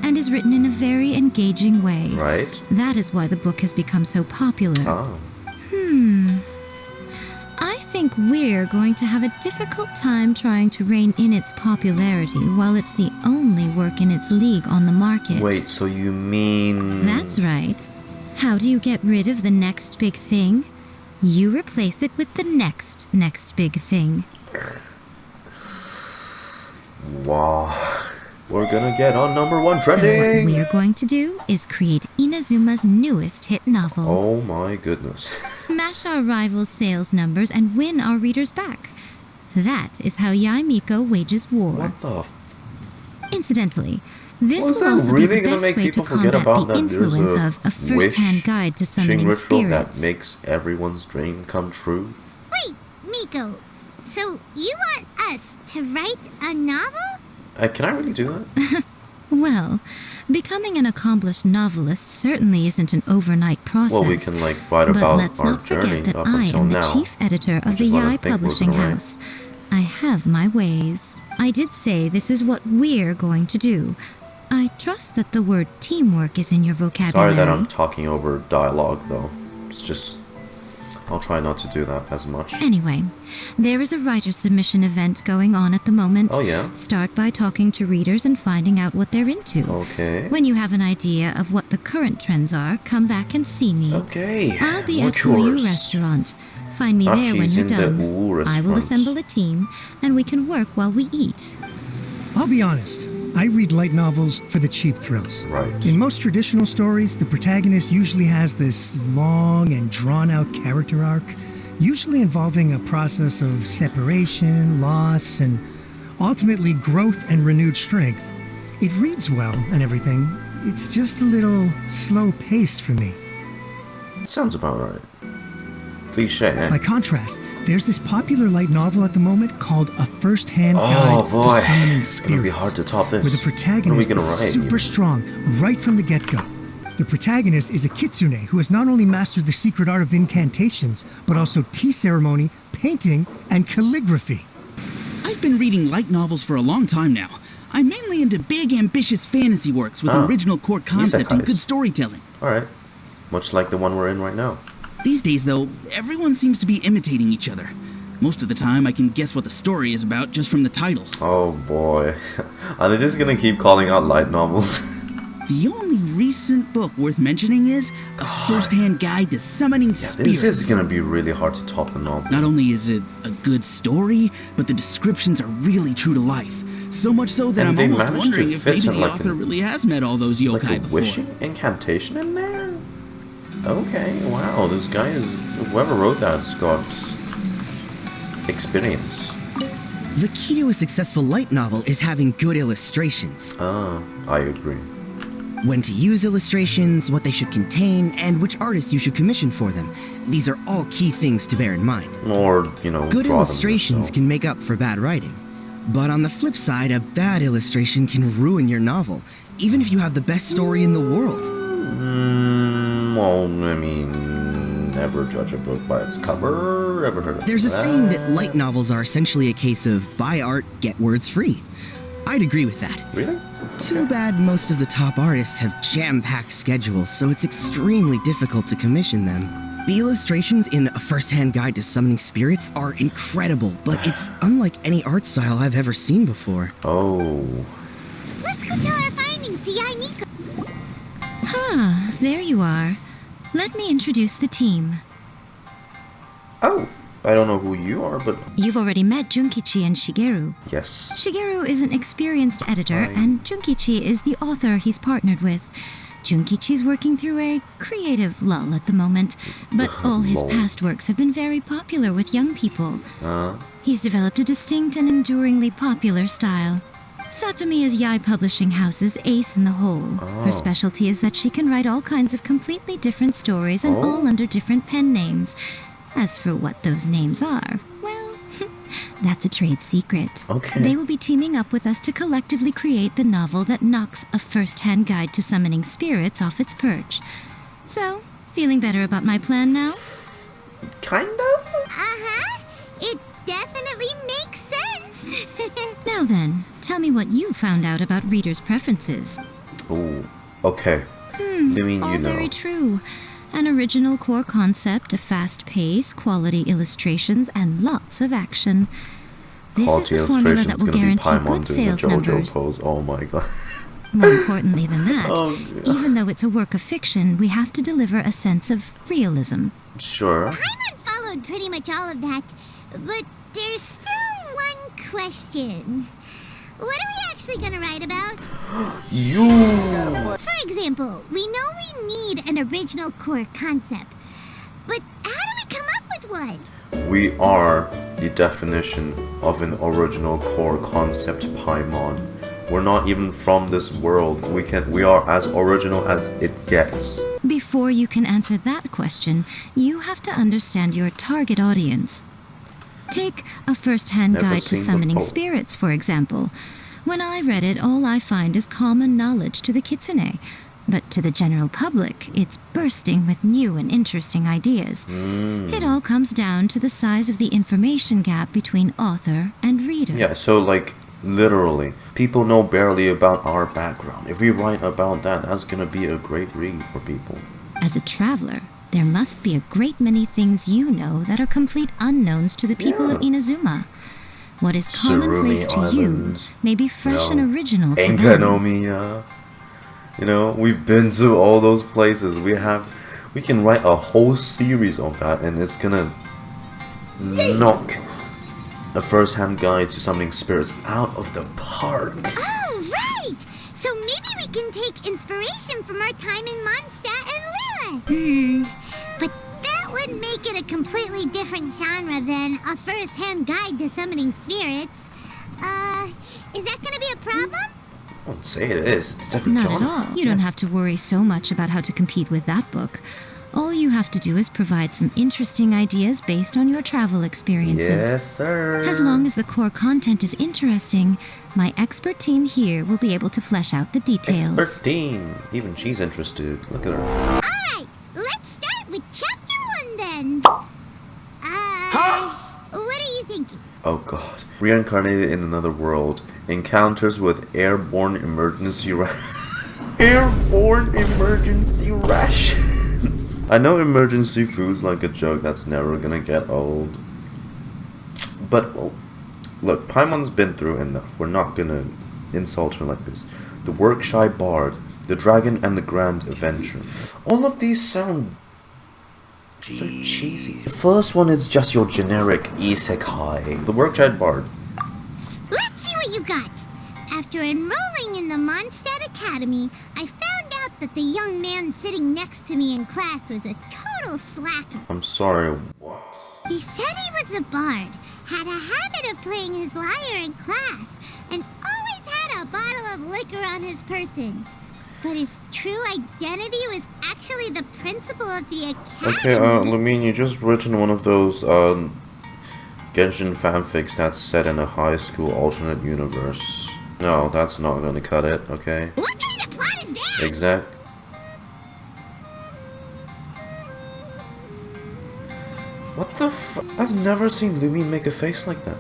and is written in a very engaging way. Right. That is why the book has become so popular. Oh. I think we're going to have a difficult time trying to rein in its popularity while it's the only work in its league on the market. Wait, so you mean... That's right. How do you get rid of the next big thing? You replace it with the next big thing. Wow. We're gonna get on #1 So trending! what we're going to do is create Inazuma's newest hit novel. Oh my goodness. Smash our rivals' sales numbers and win our readers back. That is how Yae Miko wages war. What the f... Incidentally, this Was will that also really be the gonna best make way to people forget combat about the that there's influence a of a first-hand guide to summoning ritual that spirits. makes everyone's dream come true? Wait, Miko. So you want us to write a novel? Can I really do that? Well, becoming an accomplished novelist certainly isn't an overnight process. Well, we can like write But about let's our not journey forget that up I until am the now. chief editor of which the is what I Yae think we're Publishing gonna write. House. I have my ways. I did say this is what we're going to do. I trust that the word teamwork is in your vocabulary. Sorry that I'm talking over dialogue, though. It's just... I'll try not to do that as much. Anyway, there is a writer submission event going on at the moment. Oh, yeah? Start by talking to readers and finding out what they're into. Okay. When you have an idea of what the current trends are, come back and see me. Okay. I'll be What's at Hoyo yours? Restaurant. Find me there when She's you're in done. the Wu I will restaurant. assemble a team, and we can work while we eat. I'll be honest. I read light novels for the cheap thrills. Right. In most traditional stories, the protagonist usually has this long and drawn-out character arc, usually involving a process of separation, loss, and ultimately growth and renewed strength. It reads well and everything. It's just a little slow-paced for me. Sounds about right. Cliche, eh? By contrast, there's this popular light novel at the moment called A First-Hand Oh Guide boy, to Summoning it's Spirits, gonna be hard to top this. where the What are we protagonist gonna is write? super strong right from the get-go. The protagonist is a kitsune who has not only mastered the secret art of incantations, but also tea ceremony, painting, and calligraphy. I've been reading light novels for a long time now. I'm mainly into big, ambitious fantasy works with original core concept and Isekais. good storytelling. Alright. Much like the one we're in right now. These days, though, everyone seems to be imitating each other. Most of the time, I can guess what the story is about just from the title. Oh boy. Are they just gonna keep calling out light novels? The only recent book worth mentioning is A First-Hand Guide to Summoning Spirits. This is gonna be really hard to top the novel. Not only is it a good story, but the descriptions are really true to life. So much so that And I'm they almost managed to wondering if fit maybe in the like author an- really has met all those yokai Like a before. wishing incantation in there? Okay, wow, this guy is... Whoever wrote that's got... experience. The key to a successful light novel is having good illustrations. I agree. When to use illustrations, what they should contain, and which artist you should commission for them. These are all key things to bear in mind. Or, you know, Good draw them illustrations yourself. can make up for bad writing. But on the flip side, a bad illustration can ruin your novel, even if you have the best story in the world. Well, I mean, never judge a book by its cover. Ever heard of There's a that? saying that light novels are essentially a case of buy art, get words free. I'd agree with that. Really? Too bad most of the top artists have jam-packed schedules, so it's extremely difficult to commission them. The illustrations in A First-Hand Guide to Summoning Spirits are incredible, but it's unlike any art style I've ever seen before. Oh. Let's go tell our findings to Yae Miko. Ah, there you are. Let me introduce the team. Oh. I don't know who you are, but You've already met Junkichi and Shigeru. yes. Shigeru is an experienced editor, and Junkichi is the author he's partnered with. Junkichi's working through a creative lull at the moment, but all his Lull. past works have been very popular with young people. He's developed a distinct and enduringly popular style. Satomi is Yae Publishing House's ace in the hole. Her specialty is that she can write all kinds of completely different stories and all under different pen names. As for what those names are, well, that's a trade secret. Okay. They will be teaming up with us to collectively create the novel that knocks A First-Hand Guide to Summoning Spirits off its perch. So, feeling better about my plan now? Kinda? Uh-huh. It definitely makes sense. Now then, tell me what you found out about readers' preferences. Oh. Okay. Lumine, All you know. very true. An original core concept, a fast pace, quality illustrations, and lots of action. This Quality is the formula that illustrations will gonna be guarantee Paimon good doing the sales JoJo numbers. pose. Oh my god. More importantly than that, Oh, yeah. even though it's a work of fiction, we have to deliver a sense of realism. Sure. Paimon followed pretty much all of that, but there's still one question. What are we actually gonna write about? You. For example, we know we need an original core concept, but how do we come up with one? We are the definition of an original core concept, Paimon. We're not even from this world. We are as original as it gets. Before you can answer that question, you have to understand your target audience. Take A First-Hand Never Guide to seen Summoning before. Spirits, for example. When I read it, all I find is common knowledge to the kitsune. But to the general public, it's bursting with new and interesting ideas. It all comes down to the size of the information gap between author and reader. Yeah, so like, literally, people know barely about our background. If we write about that, that's gonna be a great read for people. As a traveler, there must be a great many things you know that are complete unknowns to the people of Inazuma. What is commonplace to Islands, you may be fresh and original to Enka no them. Miya. You know, we've been to all those places. We can write a whole series of that, and it's gonna knock A First-Hand Guide to Summoning Spirits out of the park. Oh, right! So maybe we can take inspiration from our time in Mondstadt and Lille. But that would make it a completely different genre than A First-Hand Guide to Summoning Spirits. Is that gonna be a problem? I wouldn't say it is. It's a different Not at genre. all. You don't have to worry so much about how to compete with that book. All you have to do is provide some interesting ideas based on your travel experiences. Yes, sir. As long as the core content is interesting, my expert team here will be able to flesh out the details. Expert team. Even she's interested. Look at her. Alright, let's start with chapter 1 then. What are you thinking? Oh god. Reincarnated in another world. Encounters with airborne emergency airborne emergency rations. I know emergency food's like a joke that's never gonna get old. But, oh, look, Paimon's been through enough. We're not gonna insult her like this. The Work-Shy Bard, The Dragon and the Grand Adventure. All of these sound so cheesy. The first one is just your generic isekai. The Work-Shy Bard. Let's see what you got. After enrolling in the Mondstadt Academy, I found out that the young man sitting next to me in class was a total slacker. I'm sorry. What? He said he was a bard, had a habit of playing his lyre in class, and always had a bottle of liquor on his person. But his true identity was actually the principal of the academy. Okay, Lumine, you just written one of those, Genshin fanfics that's set in a high school alternate universe. No, that's not gonna cut it, okay? What kind of plot is that? Exact. What the f- I've never seen Lumine make a face like that.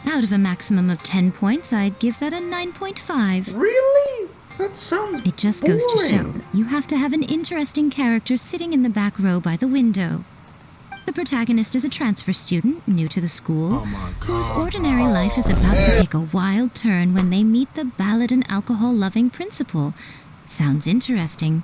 Out of a maximum of 10 points, I'd give that a 9.5. Really? That sounds It just goes to show, boring. you have to have an interesting character sitting in the back row by the window. The protagonist is a transfer student, new to the school, whose ordinary life is about to take a wild turn when they meet the ballad and alcohol-loving principal. Sounds interesting.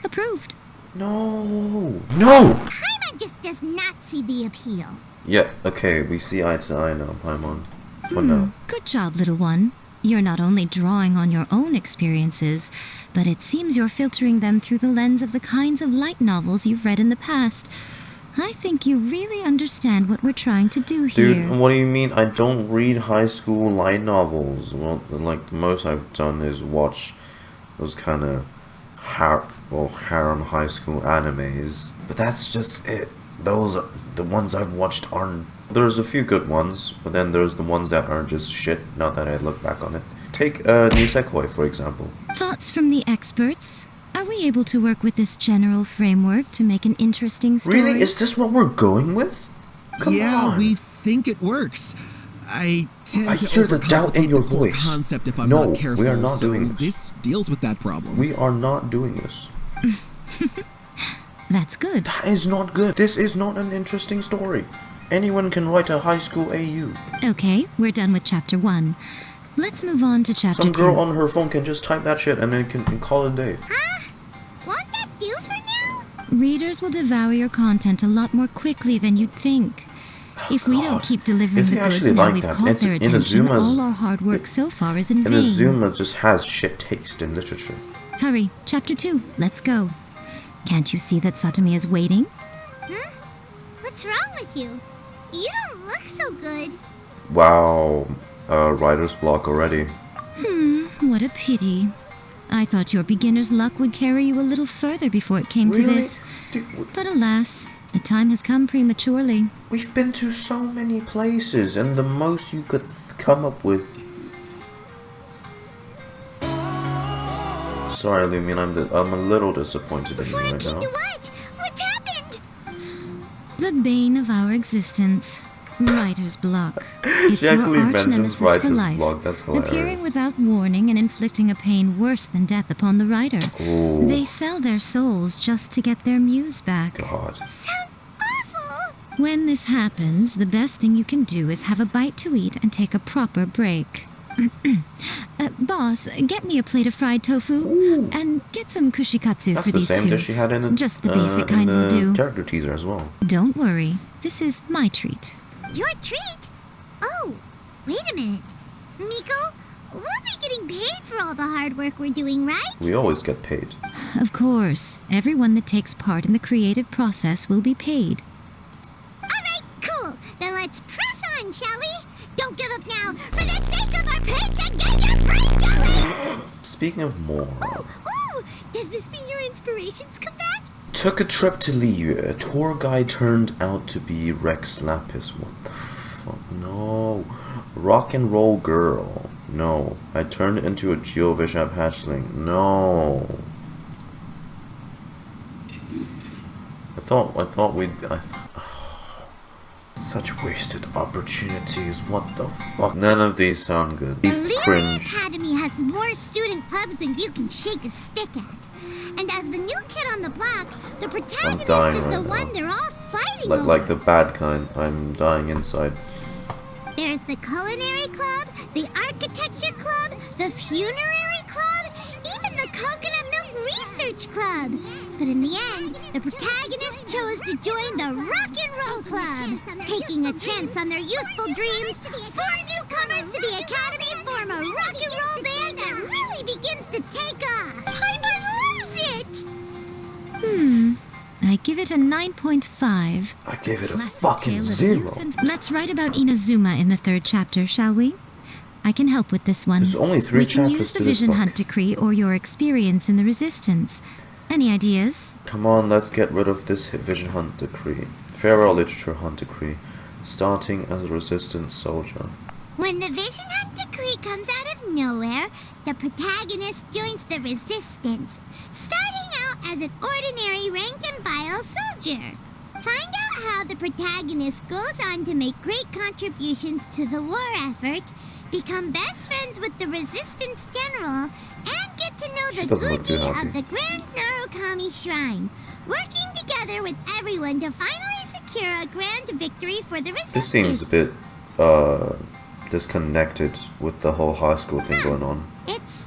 Approved. No. Paimon just does not see the appeal. Yeah, okay, we see eye to eye now, Paimon. For now. Good job, little one. You're not only drawing on your own experiences, but it seems you're filtering them through the lens of the kinds of light novels you've read in the past. I think you really understand what we're trying to do here. Dude, what do you mean? I don't read high school light novels. Well, like, the most I've done is watch those kind of harem high school animes. But that's just it. Those are the ones I've watched aren't. There's a few good ones, but then there's the ones that are just shit, now that I look back on it. Take Nisekoi, for example. Thoughts from the experts? Are we able to work with this general framework to make an interesting story? Really? Is this what we're going with? Come on. We think it works. I tend I to hear the doubt in overcomplicate your the core voice. concept if I'm No, not careful. we are not so doing this. This deals with that problem. We are not doing this. That's good. That is not good. This is not an interesting story. Anyone can write a high school AU. Okay, we're done with chapter 1. Let's move on to chapter 2. Some girl on her phone can just type that shit and then can call it a day. Won't that do for now? Readers will devour your content a lot more quickly than you'd think. If we don't God. keep delivering If the they goods actually now like we've that, caught it's their attention, Inazuma's- all our hard work so far is in And vain. Azuma just has shit taste in literature. Hurry, chapter 2, let's go. Can't you see that Satomi is waiting? Huh? What's wrong with you? You don't look so good. Wow, writer's block already. What a pity. I thought your beginner's luck would carry you a little further before it came to Really? this. Dude, But alas, the time has come prematurely. we've been to so many places, and the most you could come up with. Sorry, Lumine, I'm a little disappointed in you Before I right came now. to what? What's happened? The bane of our existence. Writer's block. It's She your actually arch mentions nemesis for writer's life, block. That's hilarious. appearing without warning and inflicting a pain worse than death upon the writer. Ooh. They sell their souls just to get their muse back. God. Sounds awful. When this happens, the best thing you can do is have a bite to eat and take a proper break. Boss, get me a plate of fried tofu and get some kushikatsu That's for the these same two. dish she had in the, Just the basic in kind will the do. character teaser as well. Don't worry, this is my treat. Your treat? Oh, wait a minute. Miko, we'll be getting paid for all the hard work we're doing, right? We always get paid. Of course, everyone that takes part in the creative process will be paid. Alright, cool. Then let's press on, shall we? Don't give up now. For the sake of our paycheck, get your brain going! Speaking of more, Ooh, does this mean your inspirations come back? took a trip to Liyue. Tour guide turned out to be Rex Lapis. What the fuck? No. Rock and roll girl. No. I turned into a Geovishap hatchling. No. I thought we'd. Such wasted opportunities. What the fuck? None of these sound good. The These Liyue cringe. Academy has more student clubs than you can shake a stick at. And as the new kid on the block, the protagonist dying is the right one now. they're all fighting Like, over. like the bad kind. I'm dying inside. There's the culinary club, the architecture club, the funerary club, even the coconut milk research club. But in the end, the protagonist chose to join the rock and roll club, taking a chance on their youthful dreams. 4 newcomers to the academy form a rock and roll band that really begins to take off. Paimon loves it! I give it a 9.5. I gave it a Classic fucking tale of 0. youth and- Let's write about Inazuma in the 3rd chapter, shall we? I can help with this one. There's only 3 we can chapters use the to this Vision book. Hunt decree or your experience in the Resistance. Any ideas? Come on, let's get rid of this Vision Hunt decree. Farewell Literature Hunt decree. Starting as a resistance soldier. When the Vision Hunt decree comes out of nowhere, the protagonist joins the Resistance, starting out as an ordinary rank-and-file soldier. Find out how how the protagonist goes on to make great contributions to the war effort, become best friends with the Resistance General, and get to know the Gucci of the Grand Narukami Shrine, working together with everyone to finally secure a grand victory for the Resistance. This seems a bit, disconnected with the whole high school thing going on. It's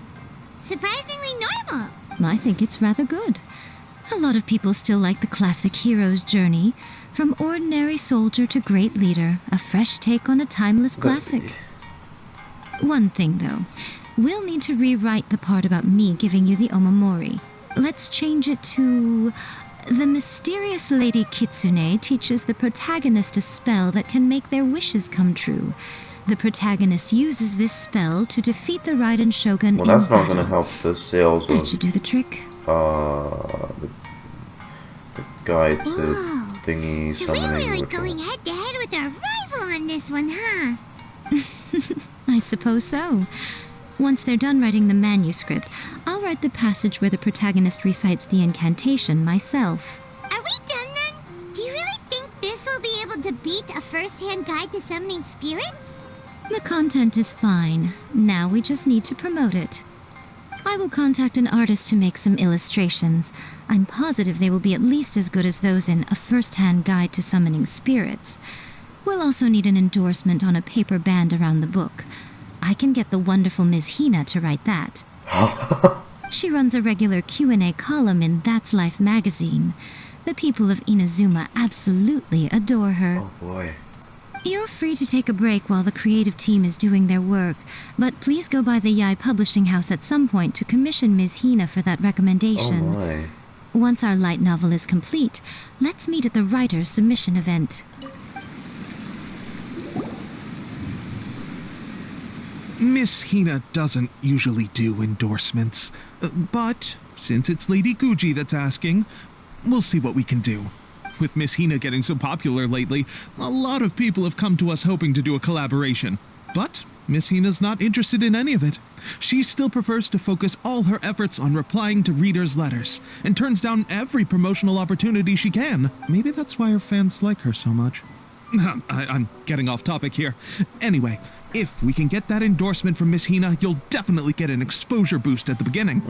surprisingly normal. I think it's rather good. A lot of people still like the classic hero's journey, from ordinary soldier to great leader, a fresh take on a timeless classic. One thing, though. We'll need to rewrite the part about me giving you the omamori. Let's change it to... The mysterious Lady Kitsune teaches the protagonist a spell that can make their wishes come true. The protagonist uses this spell to defeat the Raiden Shogun Well, that's not gonna help the sales of... That should do the trick. The guide to Whoa. thingy So summoning we're really ritual. going head-to-head with our rival on this one, huh? I suppose so. Once they're done writing the manuscript, I'll write the passage where the protagonist recites the incantation myself. Are we done then? Do you really think this will be able to beat a first-hand guide to summoning spirits? The content is fine. Now we just need to promote it. I will contact an artist to make some illustrations. I'm positive they will be at least as good as those in A First-Hand Guide to Summoning Spirits. We'll also need an endorsement on a paper band around the book. I can get the wonderful Ms. Hina to write that. She runs a regular Q&A column in That's Life magazine. The people of Inazuma absolutely adore her. Oh boy. You're free to take a break while the creative team is doing their work, but please go by the Yae Publishing House at some point to commission Ms. Hina for that recommendation. Oh my. Once our light novel is complete, let's meet at the writer's submission event. Miss Hina doesn't usually do endorsements, but since it's Lady Guji that's asking, we'll see what we can do. With Miss Hina getting so popular lately, a lot of people have come to us hoping to do a collaboration. But Miss Hina's not interested in any of it. She still prefers to focus all her efforts on replying to readers' letters, and turns down every promotional opportunity she can. Maybe that's why her fans like her so much. I'm getting off topic here. Anyway, if we can get that endorsement from Miss Hina, you'll definitely get an exposure boost at the beginning.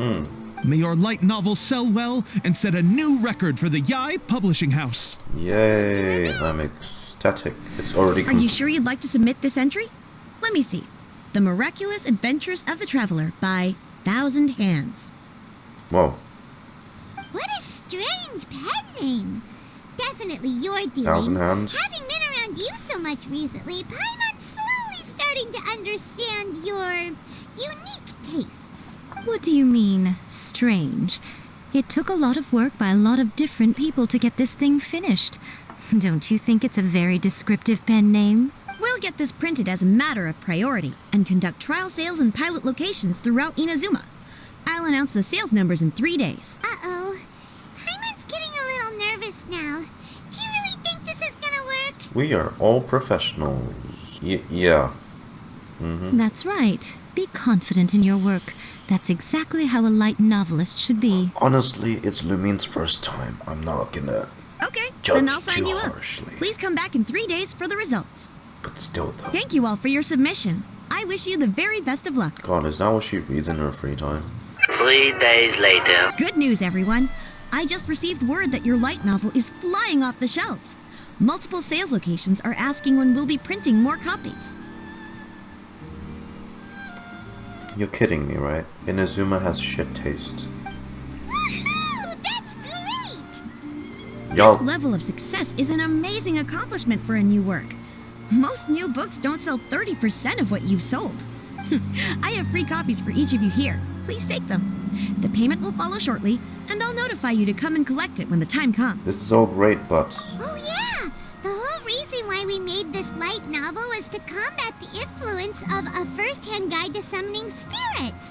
May your light novel sell well and set a new record for the Yae Publishing House. Yay, I'm ecstatic. It's already Are you sure you'd like to submit this entry? Let me see. The Miraculous Adventures of the Traveler by Thousand Hands. Whoa. What a strange pen name. Definitely your doing. Thousand Hands. Having been around you so much recently, Paimon's slowly starting to understand your unique tastes. What do you mean, strange? It took a lot of work by a lot of different people to get this thing finished. Don't you think it's a very descriptive pen name? We'll get this printed as a matter of priority and conduct trial sales in pilot locations throughout Inazuma. I'll announce the sales numbers in 3 days. Uh-oh. Paimon's getting a little nervous now. Do you really think this is gonna work? We are all professionals. Yeah. That's right. Be confident in your work. That's exactly how a light novelist should be. Honestly, it's Lumine's first time. I'm not gonna Okay, judge then I'll sign too you up. harshly. Please come back in 3 days for the results. But still though. Thank you all for your submission. I wish you the very best of luck. God, is that what she reads in her free time? 3 days later. Good news, everyone. I just received word that your light novel is flying off the shelves. Multiple sales locations are asking when we'll be printing more copies. You're kidding me, right? Inazuma has shit taste. Woohoo! That's great! Y'all, This level of success is an amazing accomplishment for a new work. Most new books don't sell 30% of what you've sold. I have free copies for each of you here. Please take them. The payment will follow shortly, and I'll notify you to come and collect it when the time comes. this is all great, but Oh yeah! The whole reason why we made this light novel was to combat the influence of A First-Hand Guide to Summoning Spirits.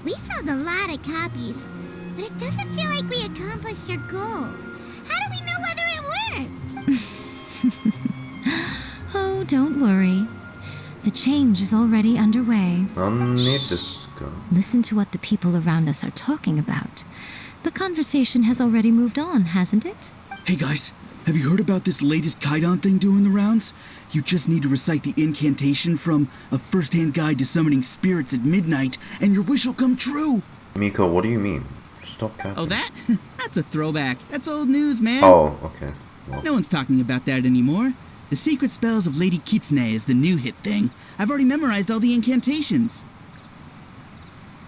We sold a lot of copies, but it doesn't feel like we accomplished our goal. How do we know whether it worked? Oh, don't worry. The change is already underway. need this go. Listen to what the people around us are talking about. The conversation has already moved on, hasn't it? Hey guys, Have you heard about this latest Kaidan thing doing the rounds? You just need to recite the incantation from A First-Hand Guide to Summoning Spirits at midnight, and your wish will come true! Miko, what do you mean? Stop capping. Oh, that? That's a throwback. That's old news, man. Oh, okay. Well. No one's talking about that anymore. The Secret Spells of Lady Kitsune is the new hit thing. I've already memorized all the incantations.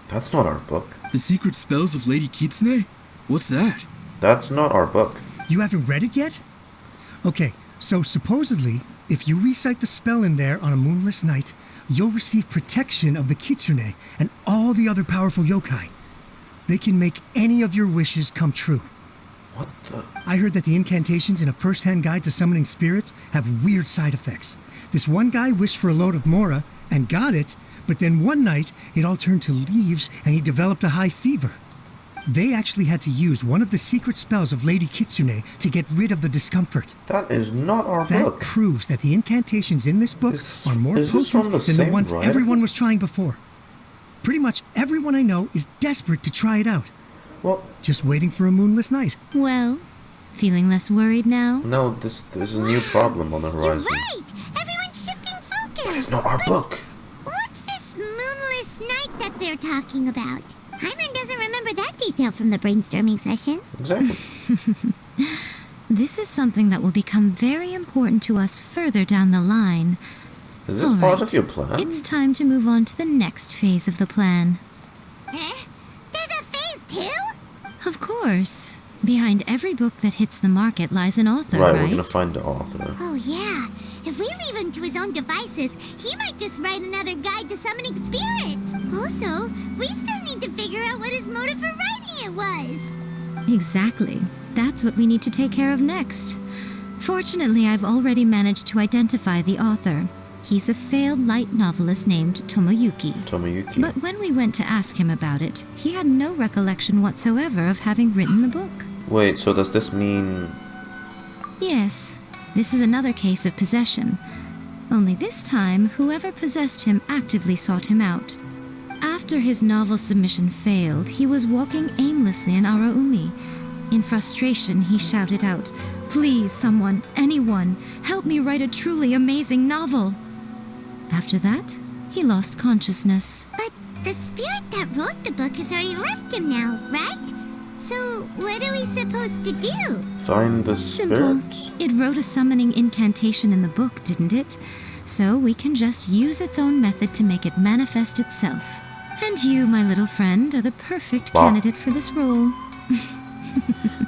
That's not our book. The Secret Spells of Lady Kitsune? What's that? That's not our book. You haven't read it yet? Okay, so supposedly, if you recite the spell in there on a moonless night, you'll receive protection of the Kitsune and all the other powerful yokai. They can make any of your wishes come true. What the? I heard that the incantations in A First-Hand Guide to Summoning Spirits have weird side effects. This one guy wished for a load of Mora and got it, but then one night it all turned to leaves and he developed a high fever. They actually had to use one of the secret spells of Lady Kitsune to get rid of the discomfort. That is not our That book. proves that the incantations in this book are more is this from potent the than the same ones writer? everyone was trying before. Pretty much everyone I know is desperate to try it out. Well, Just waiting for a moonless night. Well, feeling less worried now? no, there's a new problem on the You're horizon. right! Everyone's shifting focus! It's not our book. What's this moonless night that they're talking about? Paimon doesn't remember that detail from the brainstorming session. Exactly. This is something that will become very important to us further down the line. Is this All part right, of your plan? It's time to move on to the next phase of the plan. Eh? There's a phase 2? Of course. Behind every book that hits the market lies an author, right, right? we're gonna find the author. Oh yeah. If we leave him to his own devices, he might just write another guide to summoning spirits. Also, we still need to figure out what his motive for writing it was. Exactly. That's what we need to take care of next. Fortunately, I've already managed to identify the author. He's a failed light novelist named Tomoyuki. Tomoyuki. But when we went to ask him about it, he had no recollection whatsoever of having written the book. Wait, so does this mean... Yes, this is another case of possession. Only this time, whoever possessed him actively sought him out. After his novel submission failed, he was walking aimlessly in Araumi. In frustration, he shouted out, "Please, someone, anyone, help me write a truly amazing novel." After that, he lost consciousness. But the spirit that wrote the book has already left him now, right? So what are we supposed to do? Find the Simple. spirit? It wrote a summoning incantation in the book, didn't it? So we can just use its own method to make it manifest itself. And you, my little friend, are the perfect Wow. candidate for this role.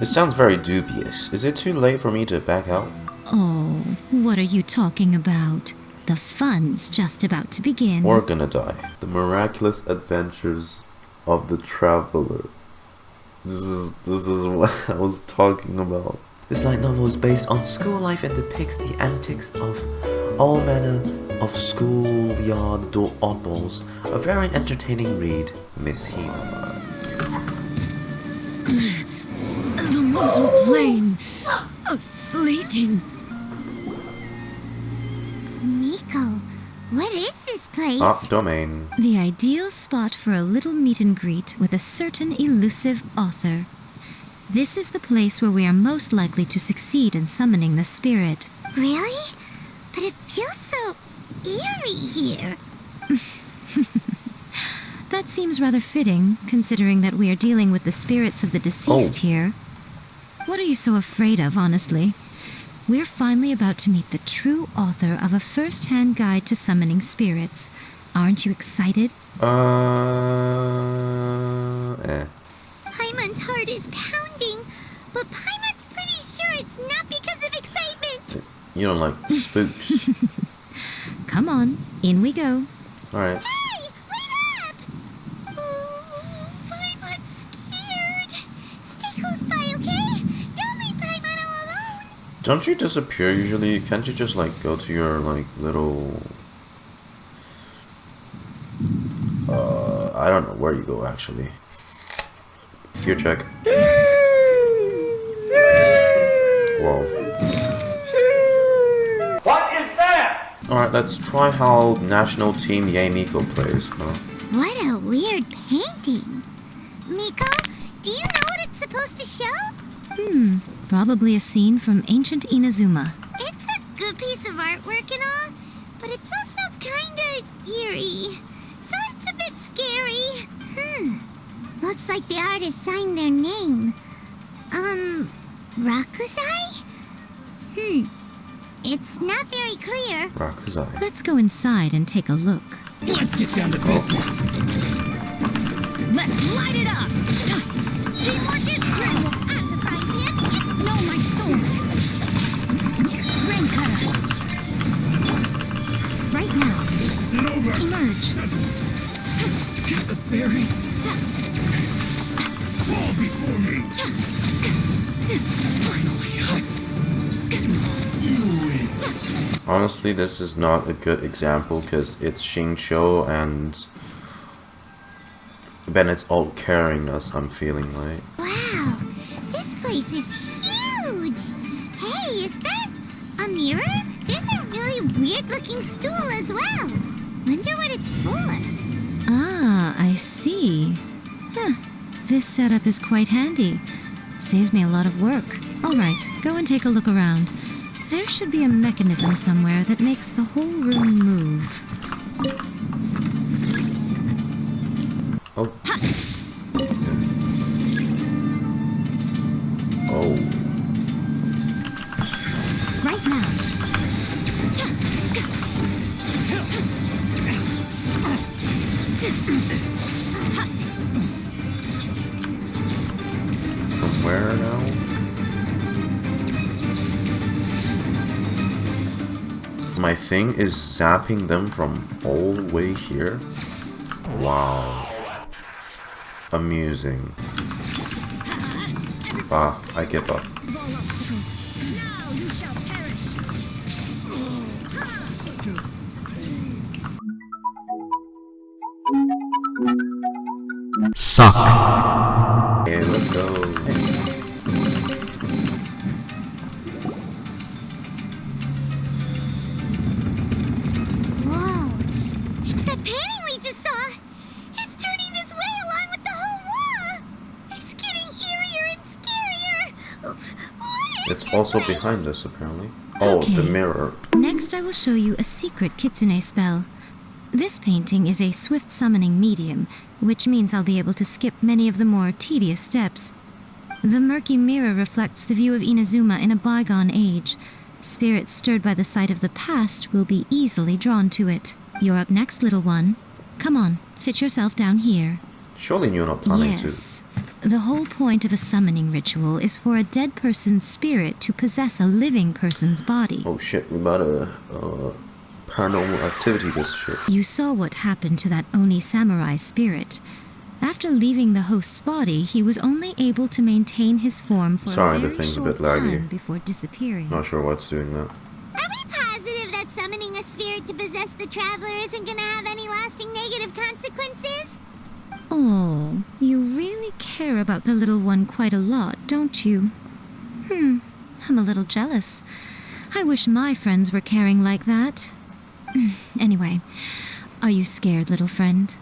This sounds very dubious. Is it too late for me to back out? Oh, what are you talking about? The fun's just about to begin. We're gonna die. The miraculous adventures of the traveler. This is what I was talking about. This light novel is based on school life and depicts the antics of all manner of schoolyard oddballs. A very entertaining read, Miss Hima. The mortal plane of fleeting. Miko, what is this place? Domain. The ideal spot for a little meet and greet with a certain elusive author. This is the place where we are most likely to succeed in summoning the spirit. Really? But it feels so eerie here. That seems rather fitting, considering that we are dealing with the spirits of the deceased here. What are you so afraid of, honestly? We're finally about to meet the true author of A First-Hand Guide to Summoning Spirits. Aren't you excited? Paimon's heart is pounding, but Paimon's pretty sure it's not because of excitement. You don't like spooks. Come on, in we go. Alright. Hey, wait up! Oh, Paimon's scared. Stay close by, okay? Don't leave Paimon all alone. Don't you disappear usually? Can't you just like go to your like little... I don't know where you go actually. Gear check. Whoa. What is that? Alright, let's try how National Team Yae Miko plays, huh? What a weird painting. Miko, do you know what it's supposed to show? Probably a scene from ancient Inazuma. It's a good piece of artwork and all, but it's also kinda eerie. So it's a bit scary. Looks like the artist signed their name. Rakuzai? It's not very clear. Rakuzai. Let's go inside and take a look. Let's get down to business. Let's light it up! Teamwork is critical at the frying pan. No, my sword! Rain cutter! Right now. Emerge. Get the fairy. Fall before me! Finally. Honestly, this is not a good example because it's Xingqiu and Bennett's all carrying us, I'm feeling like. Wow, this place is huge. Hey, is that a mirror? There's a really weird looking stool as well. Wonder what it's for. Ah, I see. This setup is quite handy. Saves me a lot of work. Alright, go and take a look around. There should be a mechanism somewhere that makes the whole room move. Oh. Oh. Right now. From where now? My thing is zapping them from all the way here. Wow. Amusing. Ah, I give up. Now you shall perish! Suck. Okay, let's go. Whoa, it's the painting we just saw. It's turning this way along with the whole wall. It's getting eerier and scarier. What is It's this also place? behind us, apparently. Oh, Okay. the mirror. Next, I will show you a secret kitsune spell. This painting is a swift summoning medium, which means I'll be able to skip many of the more tedious steps. The murky mirror reflects the view of Inazuma in a bygone age. Spirits stirred by the sight of the past will be easily drawn to it. You're up next, little one. Come on, sit yourself down here. Surely you're not planning to. Yes. The whole point of a summoning ritual is for a dead person's spirit to possess a living person's body. Oh shit, we about to paranormal activity this shit. You saw what happened to that Oni samurai spirit. After leaving the host's body, he was only able to maintain his form for Sorry, a the very thing's a short bit laggy. time before disappearing. Not sure what's doing that. Are we positive that summoning a spirit to possess the traveler isn't gonna have any lasting negative consequences? Oh, you really care about the little one quite a lot, don't you? I'm a little jealous. I wish my friends were caring like that. Anyway, are you scared, little friend?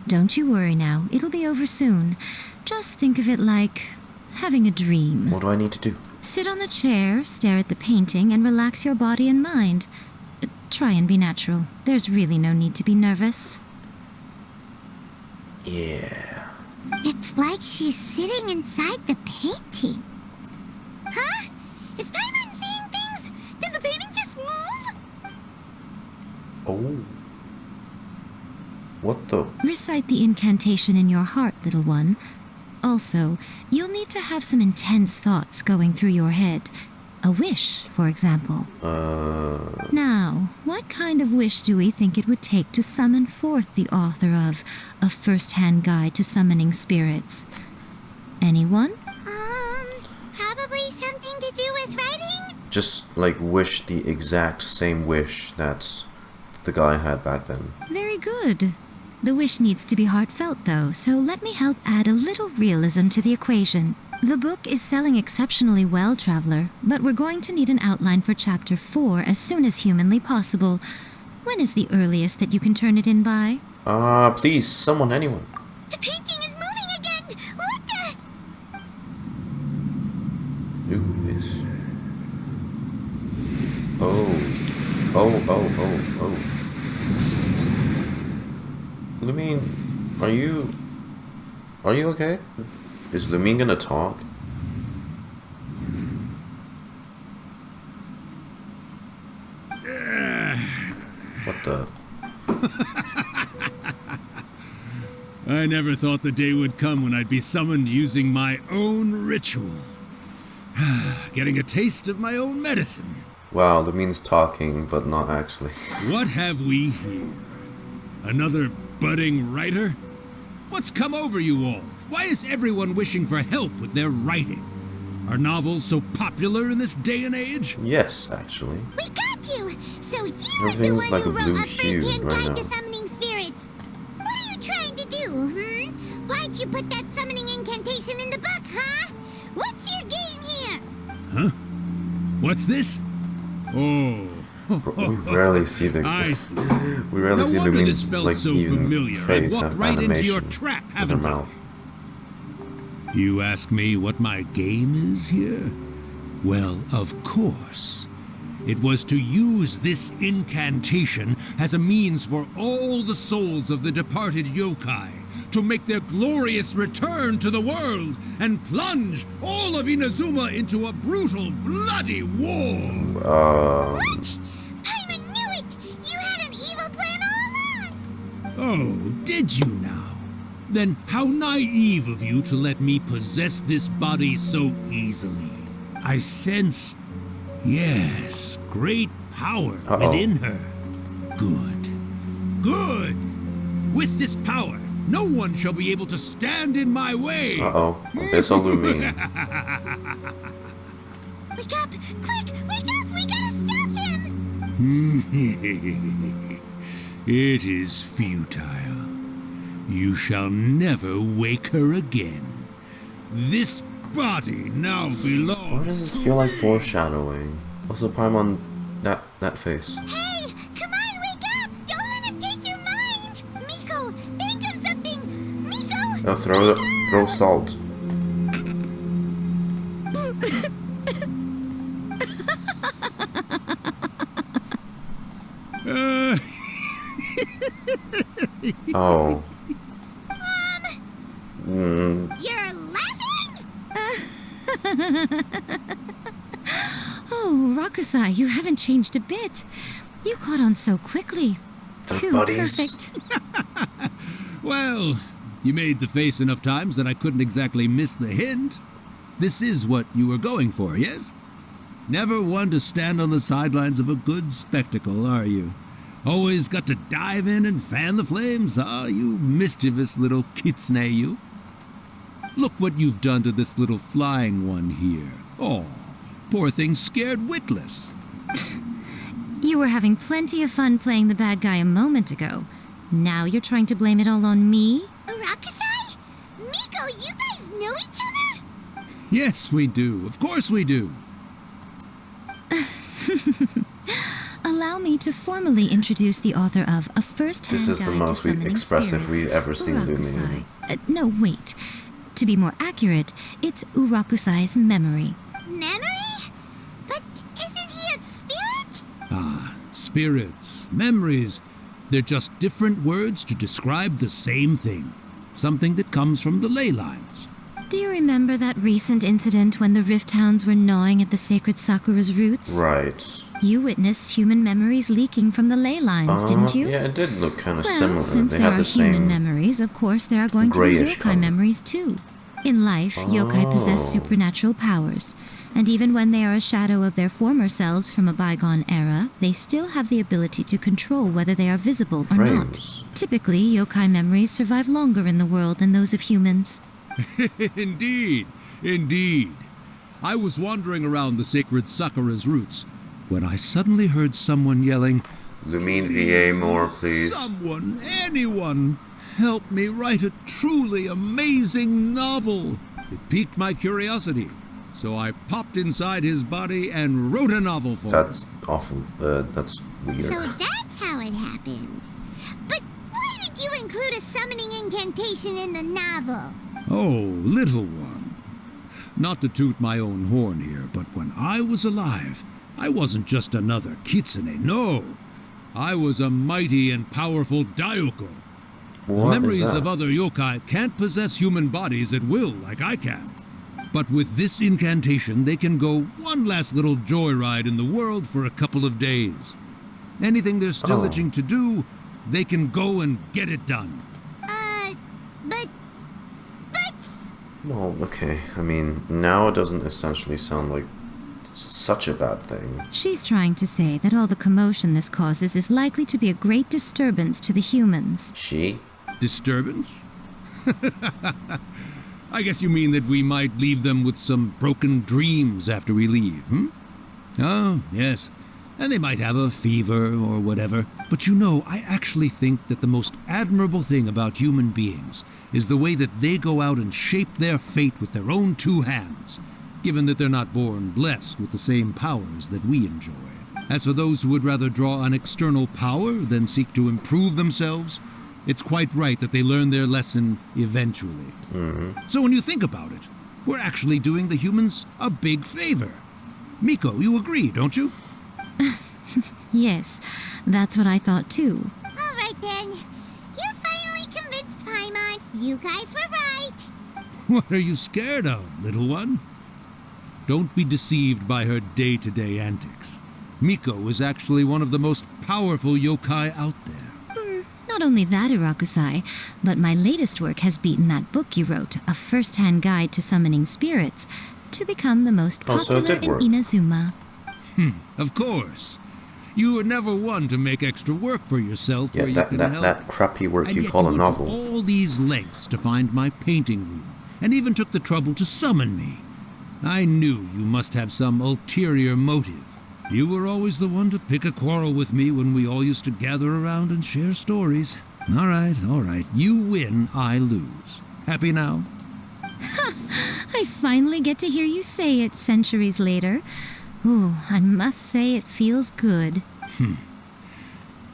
Don't you worry now, it'll be over soon. Just think of it like having a dream. What do I need to do? Sit on the chair, stare at the painting, and relax your body and mind. Try and be natural. There's really no need to be nervous. Yeah. It's like she's sitting inside the painting. Huh? Is Paimon seeing things? Did the painting just move? Oh. What the? Recite the incantation in your heart, little one. Also, you'll need to have some intense thoughts going through your head. A wish, for example. Now, what kind of wish do we think it would take to summon forth the author of A First-Hand Guide to Summoning Spirits? Anyone? Probably something to do with writing? Just like wish the exact same wish that the guy had back then. Very good. The wish needs to be heartfelt, though, so let me help add a little realism to the equation. The book is selling exceptionally well, Traveler, but we're going to need an outline for Chapter 4 as soon as humanly possible. When is the earliest that you can turn it in by? Please, someone, anyone. The painting is moving again! What the? Who is Oh. Lumine, are you okay? Is Lumine gonna talk? What the? I never thought the day would come when I'd be summoned using my own ritual. Getting a taste of my own medicine. Wow, Lumine's talking, but not actually. What have we here? Another budding writer? What's come over you all? Why is everyone wishing for help with their writing? Are novels so popular in this day and age? Yes, actually. We got you! So you're the Everything's one like who a wrote blue a hue first-hand right guide now. to summoning spirits. What are you trying to do, Why'd you put that summoning incantation in the book, huh? What's your game here? Huh? What's this? Oh. We rarely see the. We rarely No see wonder Lumine's this felt like so even familiar. I face walked have right into your animation trap, in her haven't I? mouth. You ask me what my game is here? Well, of course. It was to use this incantation as a means for all the souls of the departed yokai to make their glorious return to the world and plunge all of Inazuma into a brutal, bloody war. What? Paimon knew it! You had an evil plan all along! Oh, did you now? Then how naive of you to let me possess this body so easily. I sense, yes, great power within her. Good. Good! With this power, no one shall be able to stand in my way. Okay, so Lumine. Wake up! Quick! Wake up! We gotta stop him! It is futile. You shall never wake her again. This body now belongs. Why does this feel like foreshadowing? Also, Paimon, that face. Hey! Come on, wake up! Don't let him take your mind! Miko, think of something! Miko! Oh, throw salt. Oh. You're laughing? Oh, Rakusai, you haven't changed a bit. You caught on so quickly. Too buddies. perfect. Well, you made the face enough times that I couldn't exactly miss the hint. This is what you were going for, yes? Never one to stand on the sidelines of a good spectacle, are you? Always got to dive in and fan the flames, ah, you mischievous little kitsune, you. Look what you've done to this little flying one here. Oh, poor thing scared witless. You were having plenty of fun playing the bad guy a moment ago. Now you're trying to blame it all on me? Rakusai? Miko, you guys know each other? Yes, we do. Of course we do. Allow me to formally introduce the author of A First-Hand This is the Guide most to Summoning expressive Spirits, we've ever seen Urakusai. Lumine. No, wait. To be more accurate, it's Urakusai's memory. Memory? But isn't he a spirit? Ah, spirits, memories. They're just different words to describe the same thing. Something that comes from the ley lines. Do you remember that recent incident when the Rift Hounds were gnawing at the sacred Sakura's roots? Right. You witnessed human memories leaking from the ley lines, didn't you? Yeah, it did look kind of Well, similar. since They there had are the human same. memories, of course there are going to be grayish yokai color. memories too. In life, yokai possess supernatural powers, and even when they are a shadow of their former selves from a bygone era, they still have the ability to control whether they are visible or not. Frames. Typically, yokai memories survive longer in the world than those of humans. Indeed, indeed. I was wandering around the sacred Sakura's roots when I suddenly heard someone yelling, Lumine VA more, please. "Someone, anyone, help me write a truly amazing novel." It piqued my curiosity, so I popped inside his body and wrote a novel for him. That's awful. That's weird. So that's how it happened. But why did you include a summoning incantation in the novel? Oh, little one. Not to toot my own horn here, but when I was alive, I wasn't just another kitsune, no. I was a mighty and powerful Daiyoko. The memories of other yokai can't possess human bodies at will like I can. But with this incantation, they can go one last little joyride in the world for a couple of days. Anything they're still itching to do, they can go and get it done. But... Well, okay. I mean, now it doesn't essentially sound like such a bad thing. She's trying to say that all the commotion this causes is likely to be a great disturbance to the humans. She? Disturbance? I guess you mean that we might leave them with some broken dreams after we leave, hmm? Oh, yes. And they might have a fever or whatever. But you know, I actually think that the most admirable thing about human beings is the way that they go out and shape their fate with their own two hands, given that they're not born blessed with the same powers that we enjoy. As for those who would rather draw on external power than seek to improve themselves, it's quite right that they learn their lesson eventually. So when you think about it, we're actually doing the humans a big favor. Miko, you agree, don't you? Yes, that's what I thought too. All right then. You finally convinced Paimon. You guys were right. What are you scared of, little one? Don't be deceived by her day-to-day antics. Miko is actually one of the most powerful yokai out there. Not only that, Irakusai, but my latest work has beaten that book you wrote, A First-Hand Guide to Summoning Spirits, to become the most popular in Inazuma. Of course. You were never one to make extra work for yourself where you can help. That crappy work and you yet call a went novel. to all these lengths to find my painting room, and even took the trouble to summon me. I knew you must have some ulterior motive. You were always the one to pick a quarrel with me when we all used to gather around and share stories. All right. You win, I lose. Happy now? I finally get to hear you say it centuries later. Ooh, I must say it feels good.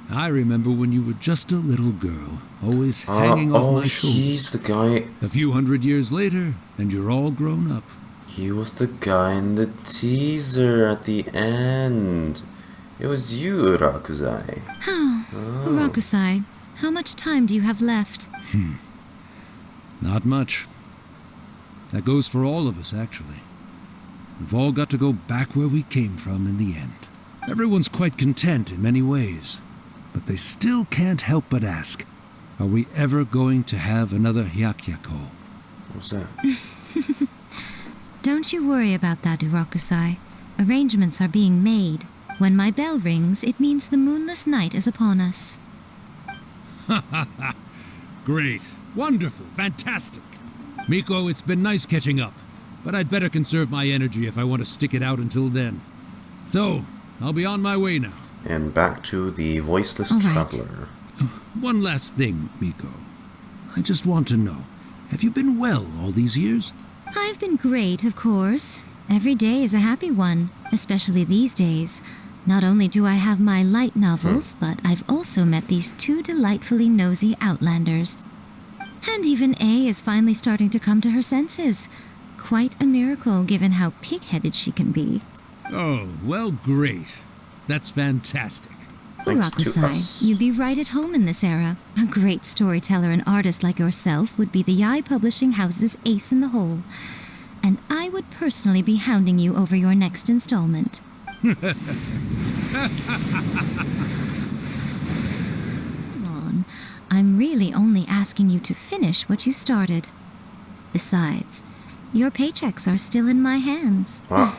I remember when you were just a little girl, always hanging off my shoulder. He's the guy. A few hundred years later, and you're all grown up. He was the guy in the teaser at the end. It was you, Irakusai. Irakusai, how much time do you have left? Not much. That goes for all of us, actually. We've all got to go back where we came from in the end. Everyone's quite content in many ways, but they still can't help but ask, are we ever going to have another Hyakyako? What's that? Don't you worry about that, Irakusai. Arrangements are being made. When my bell rings, it means the moonless night is upon us. Great. Wonderful. Fantastic. Miko, it's been nice catching up, but I'd better conserve my energy if I want to stick it out until then. So, I'll be on my way now. And back to the voiceless traveler. One last thing, Miko. I just want to know, have you been well all these years? I've been great, of course. Every day is a happy one, especially these days. Not only do I have my light novels, but I've also met these two delightfully nosy outlanders. And even A is finally starting to come to her senses. Quite a miracle, given how pig-headed she can be. Oh, well, great. That's fantastic. Irakusai, you'd be right at home in this era. A great storyteller and artist like yourself would be the Yae Publishing House's ace in the hole. And I would personally be hounding you over your next installment. Come on. I'm really only asking you to finish what you started. Besides, your paychecks are still in my hands. Paimon's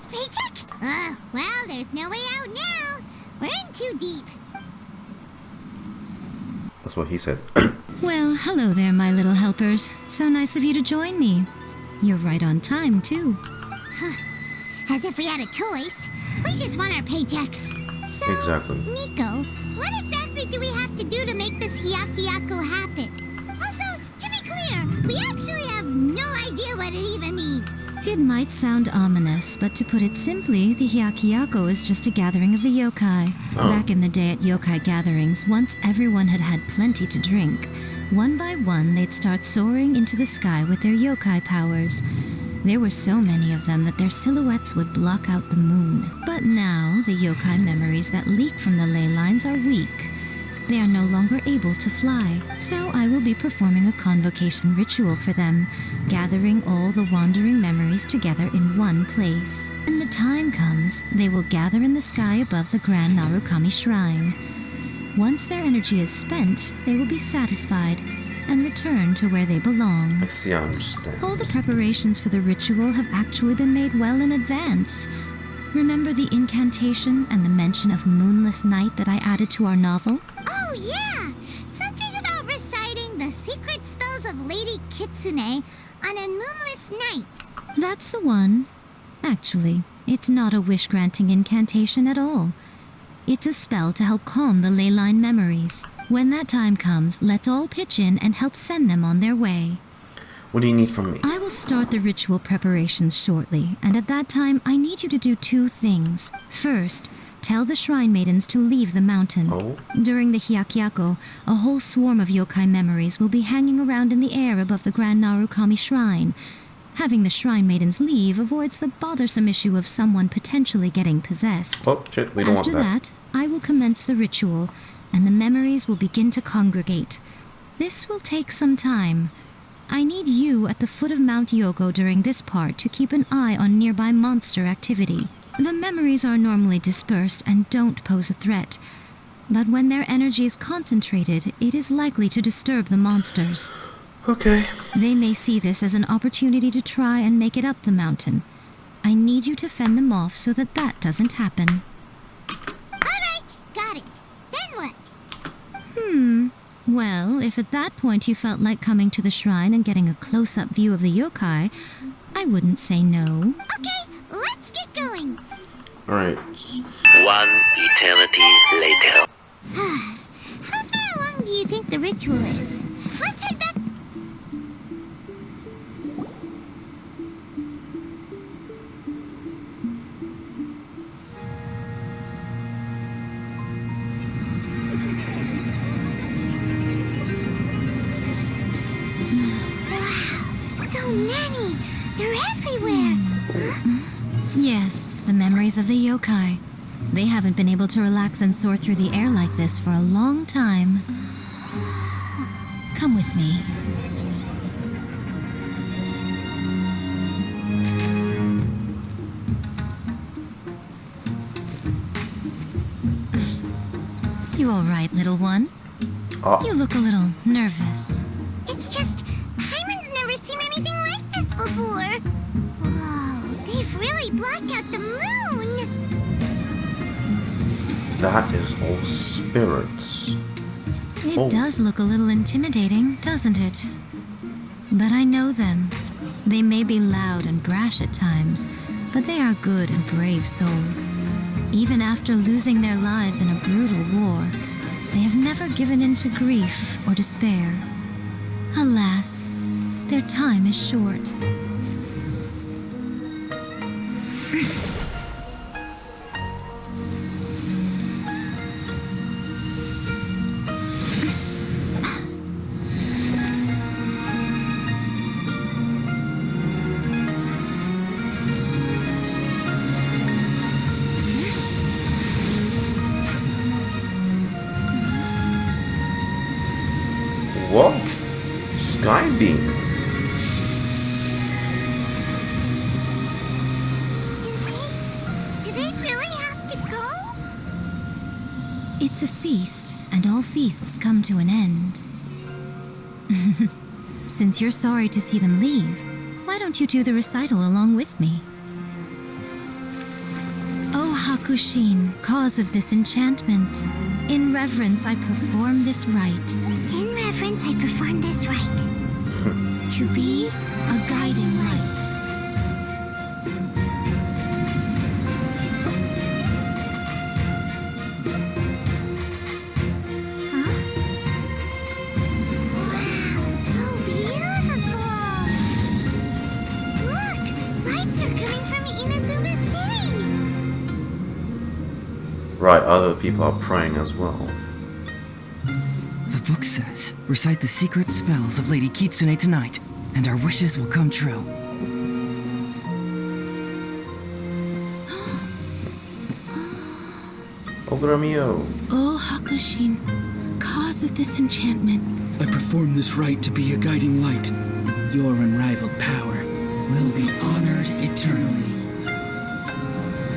paycheck? Well, there's no way out now. We're in too deep. That's what he said. Well, hello there, my little helpers. So nice of you to join me. You're right on time, too. As if we had a choice. We just want our paychecks. So, Exactly. Miko, what exactly do we have to do to make this Hyakyako happen? Also, to be clear, we actually have no idea what it even means. It might sound ominous, but to put it simply, the Hyakyako is just a gathering of the yokai. Back in the day at yokai gatherings, once everyone had had plenty to drink, One by one, they'd start soaring into the sky with their yokai powers. There were so many of them that their silhouettes would block out the moon. But now, the yokai memories that leak from the ley lines are weak. They are no longer able to fly, so I will be performing a convocation ritual for them, gathering all the wandering memories together in one place. When the time comes, they will gather in the sky above the Grand Narukami Shrine. Once their energy is spent, they will be satisfied and return to where they belong. I see, I understand. All the preparations for the ritual have actually been made well in advance. Remember the incantation and the mention of moonless night that I added to our novel? Oh, yeah! Something about reciting the secret spells of Lady Kitsune on a moonless night. That's the one. Actually, it's not a wish-granting incantation at all. It's a spell to help calm the ley line memories. When that time comes, let's all pitch in and help send them on their way. What do you need from me? I will start the ritual preparations shortly, and at that time, I need you to do two things. First, tell the shrine maidens to leave the mountain. Oh? During the Hyakyako, a whole swarm of yokai memories will be hanging around in the air above the Grand Narukami Shrine. Having the shrine maidens leave avoids the bothersome issue of someone potentially getting possessed. Oh, shit, we don't After want that. I will commence the ritual, and the memories will begin to congregate. This will take some time. I need you at the foot of Mount Yogo during this part to keep an eye on nearby monster activity. The memories are normally dispersed and don't pose a threat, but when their energy is concentrated, it is likely to disturb the monsters. Okay. They may see this as an opportunity to try and make it up the mountain. I need you to fend them off so that that doesn't happen. Alright, got it. Then what? Well, if at that point you felt like coming to the shrine and getting a close-up view of the yokai, I wouldn't say no. Okay, let's get going. Alright. 1 eternity later. How far along do you think the ritual is? Let's head back. So many! They're everywhere! Yes, the memories of the yokai. They haven't been able to relax and soar through the air like this for a long time. Come with me. You all right, little one? Oh. You look a little nervous. It's just, Paimon's never seen anything like this before. Whoa, they've really blacked out the moon! That is all spirits. It does look a little intimidating, doesn't it? But I know them. They may be loud and brash at times, but they are good and brave souls. Even after losing their lives in a brutal war, they have never given in to grief or despair. Alas, their time is short. What? Skybeam. Do they really have to go? It's a feast, and all feasts come to an end. Since you're sorry to see them leave, why don't you do the recital along with me? O Hakushin, cause of this enchantment, in reverence I perform this rite. In reverence, I perform this rite. To be a guiding light. Wow, so beautiful! Look, lights are coming from Inazuma City! Right, other people are praying as well. The book says, recite the secret spells of Lady Kitsune tonight, and our wishes will come true. Ogramio. Oh, Hakushin, cause of this enchantment. I perform this rite to be a guiding light. Your unrivaled power will be honored eternally.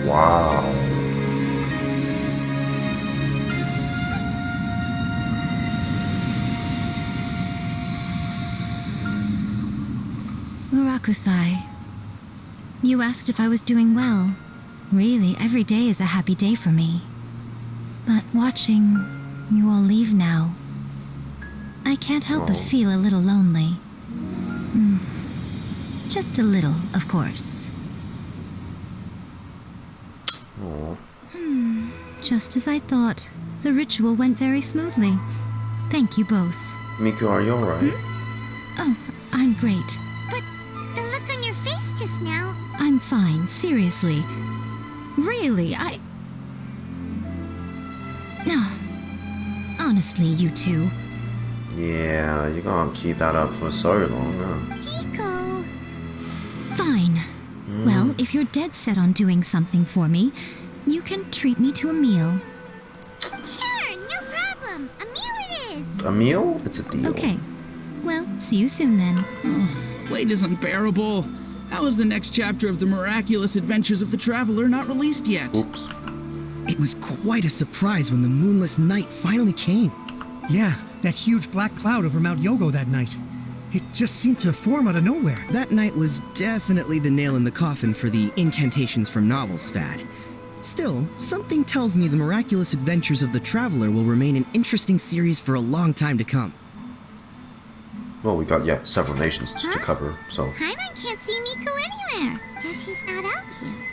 Wow. Murakusai, you asked if I was doing well. Really, every day is a happy day for me. But watching you all leave now, I can't help but feel a little lonely. Just a little, of course. Just as I thought. The ritual went very smoothly. Thank you both. Miko, are you alright? Oh, I'm great. But the look on your face just now... I'm fine, seriously. Really, No. Honestly, you two. Yeah, you're gonna keep that up for so long, huh? Miko... Fine. Well, if you're dead set on doing something for me, you can treat me to a meal. Sure, no problem. A meal it is. A meal? It's a deal. Okay. Well, see you soon then. Wait is unbearable. How is the next chapter of the miraculous adventures of the traveler not released yet? Oops. It was quite a surprise when the moonless night finally came. Yeah, that huge black cloud over Mount Yogo that night. It just seemed to form out of nowhere. That night was definitely the nail in the coffin for the incantations from novels fad. Still, something tells me the miraculous adventures of the traveler will remain an interesting series for a long time to come. Well, we got, several nations to cover, so... Paimon can't see Miko anywhere. Guess she's not out here.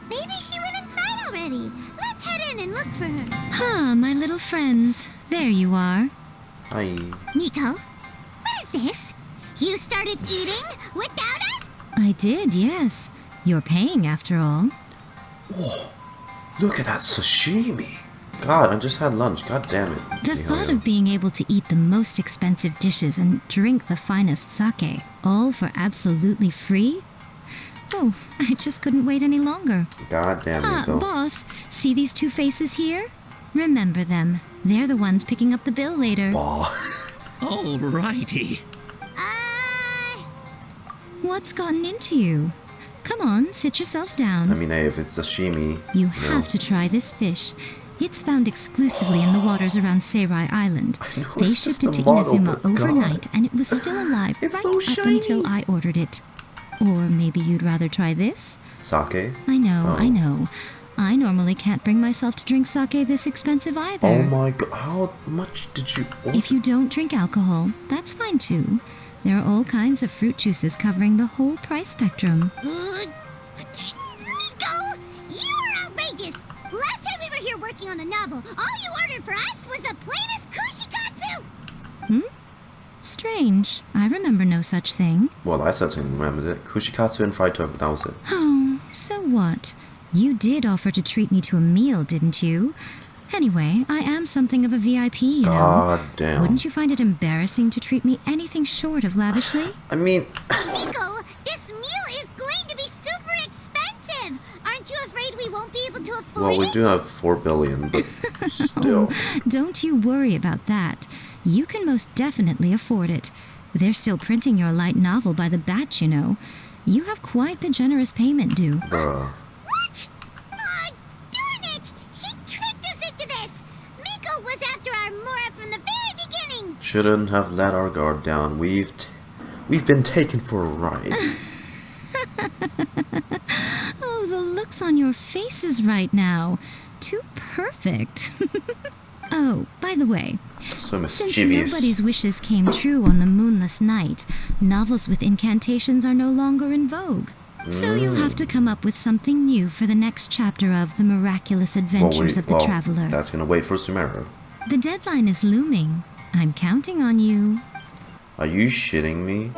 Maybe she went inside already. Let's head in and look for her. My little friends. There you are. Hi. Miko, what is this? You started eating without us? I did, yes. You're paying after all. Whoa. Look at that sashimi. God, I just had lunch. God damn it. The thought of being able to eat the most expensive dishes and drink the finest sake, all for absolutely free? Oh, I just couldn't wait any longer. God damn it, Miko. Boss, see these two faces here? Remember them. They're the ones picking up the bill later. Alrighty. What's gotten into you? Come on, sit yourselves down. I mean, hey, if it's sashimi... You have to try this fish. It's found exclusively in the waters around Seirai Island. They shipped it to Inazuma overnight, and it was still alive up until I ordered it. Or maybe you'd rather try this? Sake? I know. I normally can't bring myself to drink sake this expensive either. Oh my god, how much did you order? If you don't drink alcohol, that's fine too. There are all kinds of fruit juices covering the whole price spectrum. Miko, you are outrageous! Last time we were here working on the novel, all you ordered for us was the plainest kushikatsu! Strange. I remember no such thing. Well, I certainly remembered it. Kushikatsu and fried tofu, that was it. Oh, so what? You did offer to treat me to a meal, didn't you? Anyway, I am something of a VIP, you know. God damn. Wouldn't you find it embarrassing to treat me anything short of lavishly? I mean... Miko, this meal is going to be super expensive! Aren't you afraid we won't be able to afford it? Well, we do have 4 billion, but still. Don't you worry about that. You can most definitely afford it. They're still printing your light novel by the batch, you know. You have quite the generous payment due. Bruh. What? Darn it! She tricked us into this! Miko was after our Mora from the very beginning! Shouldn't have let our guard down. We've been taken for a ride. Oh, the looks on your faces right now. Too perfect. Oh, by the way, So since mischievous. nobody's wishes came true on the moonless night, novels with incantations are no longer in vogue. So you'll have to come up with something new for the next chapter of The Miraculous Adventures of the Traveler. That's gonna wait for Sumeru. The deadline is looming. I'm counting on you. Are you shitting me?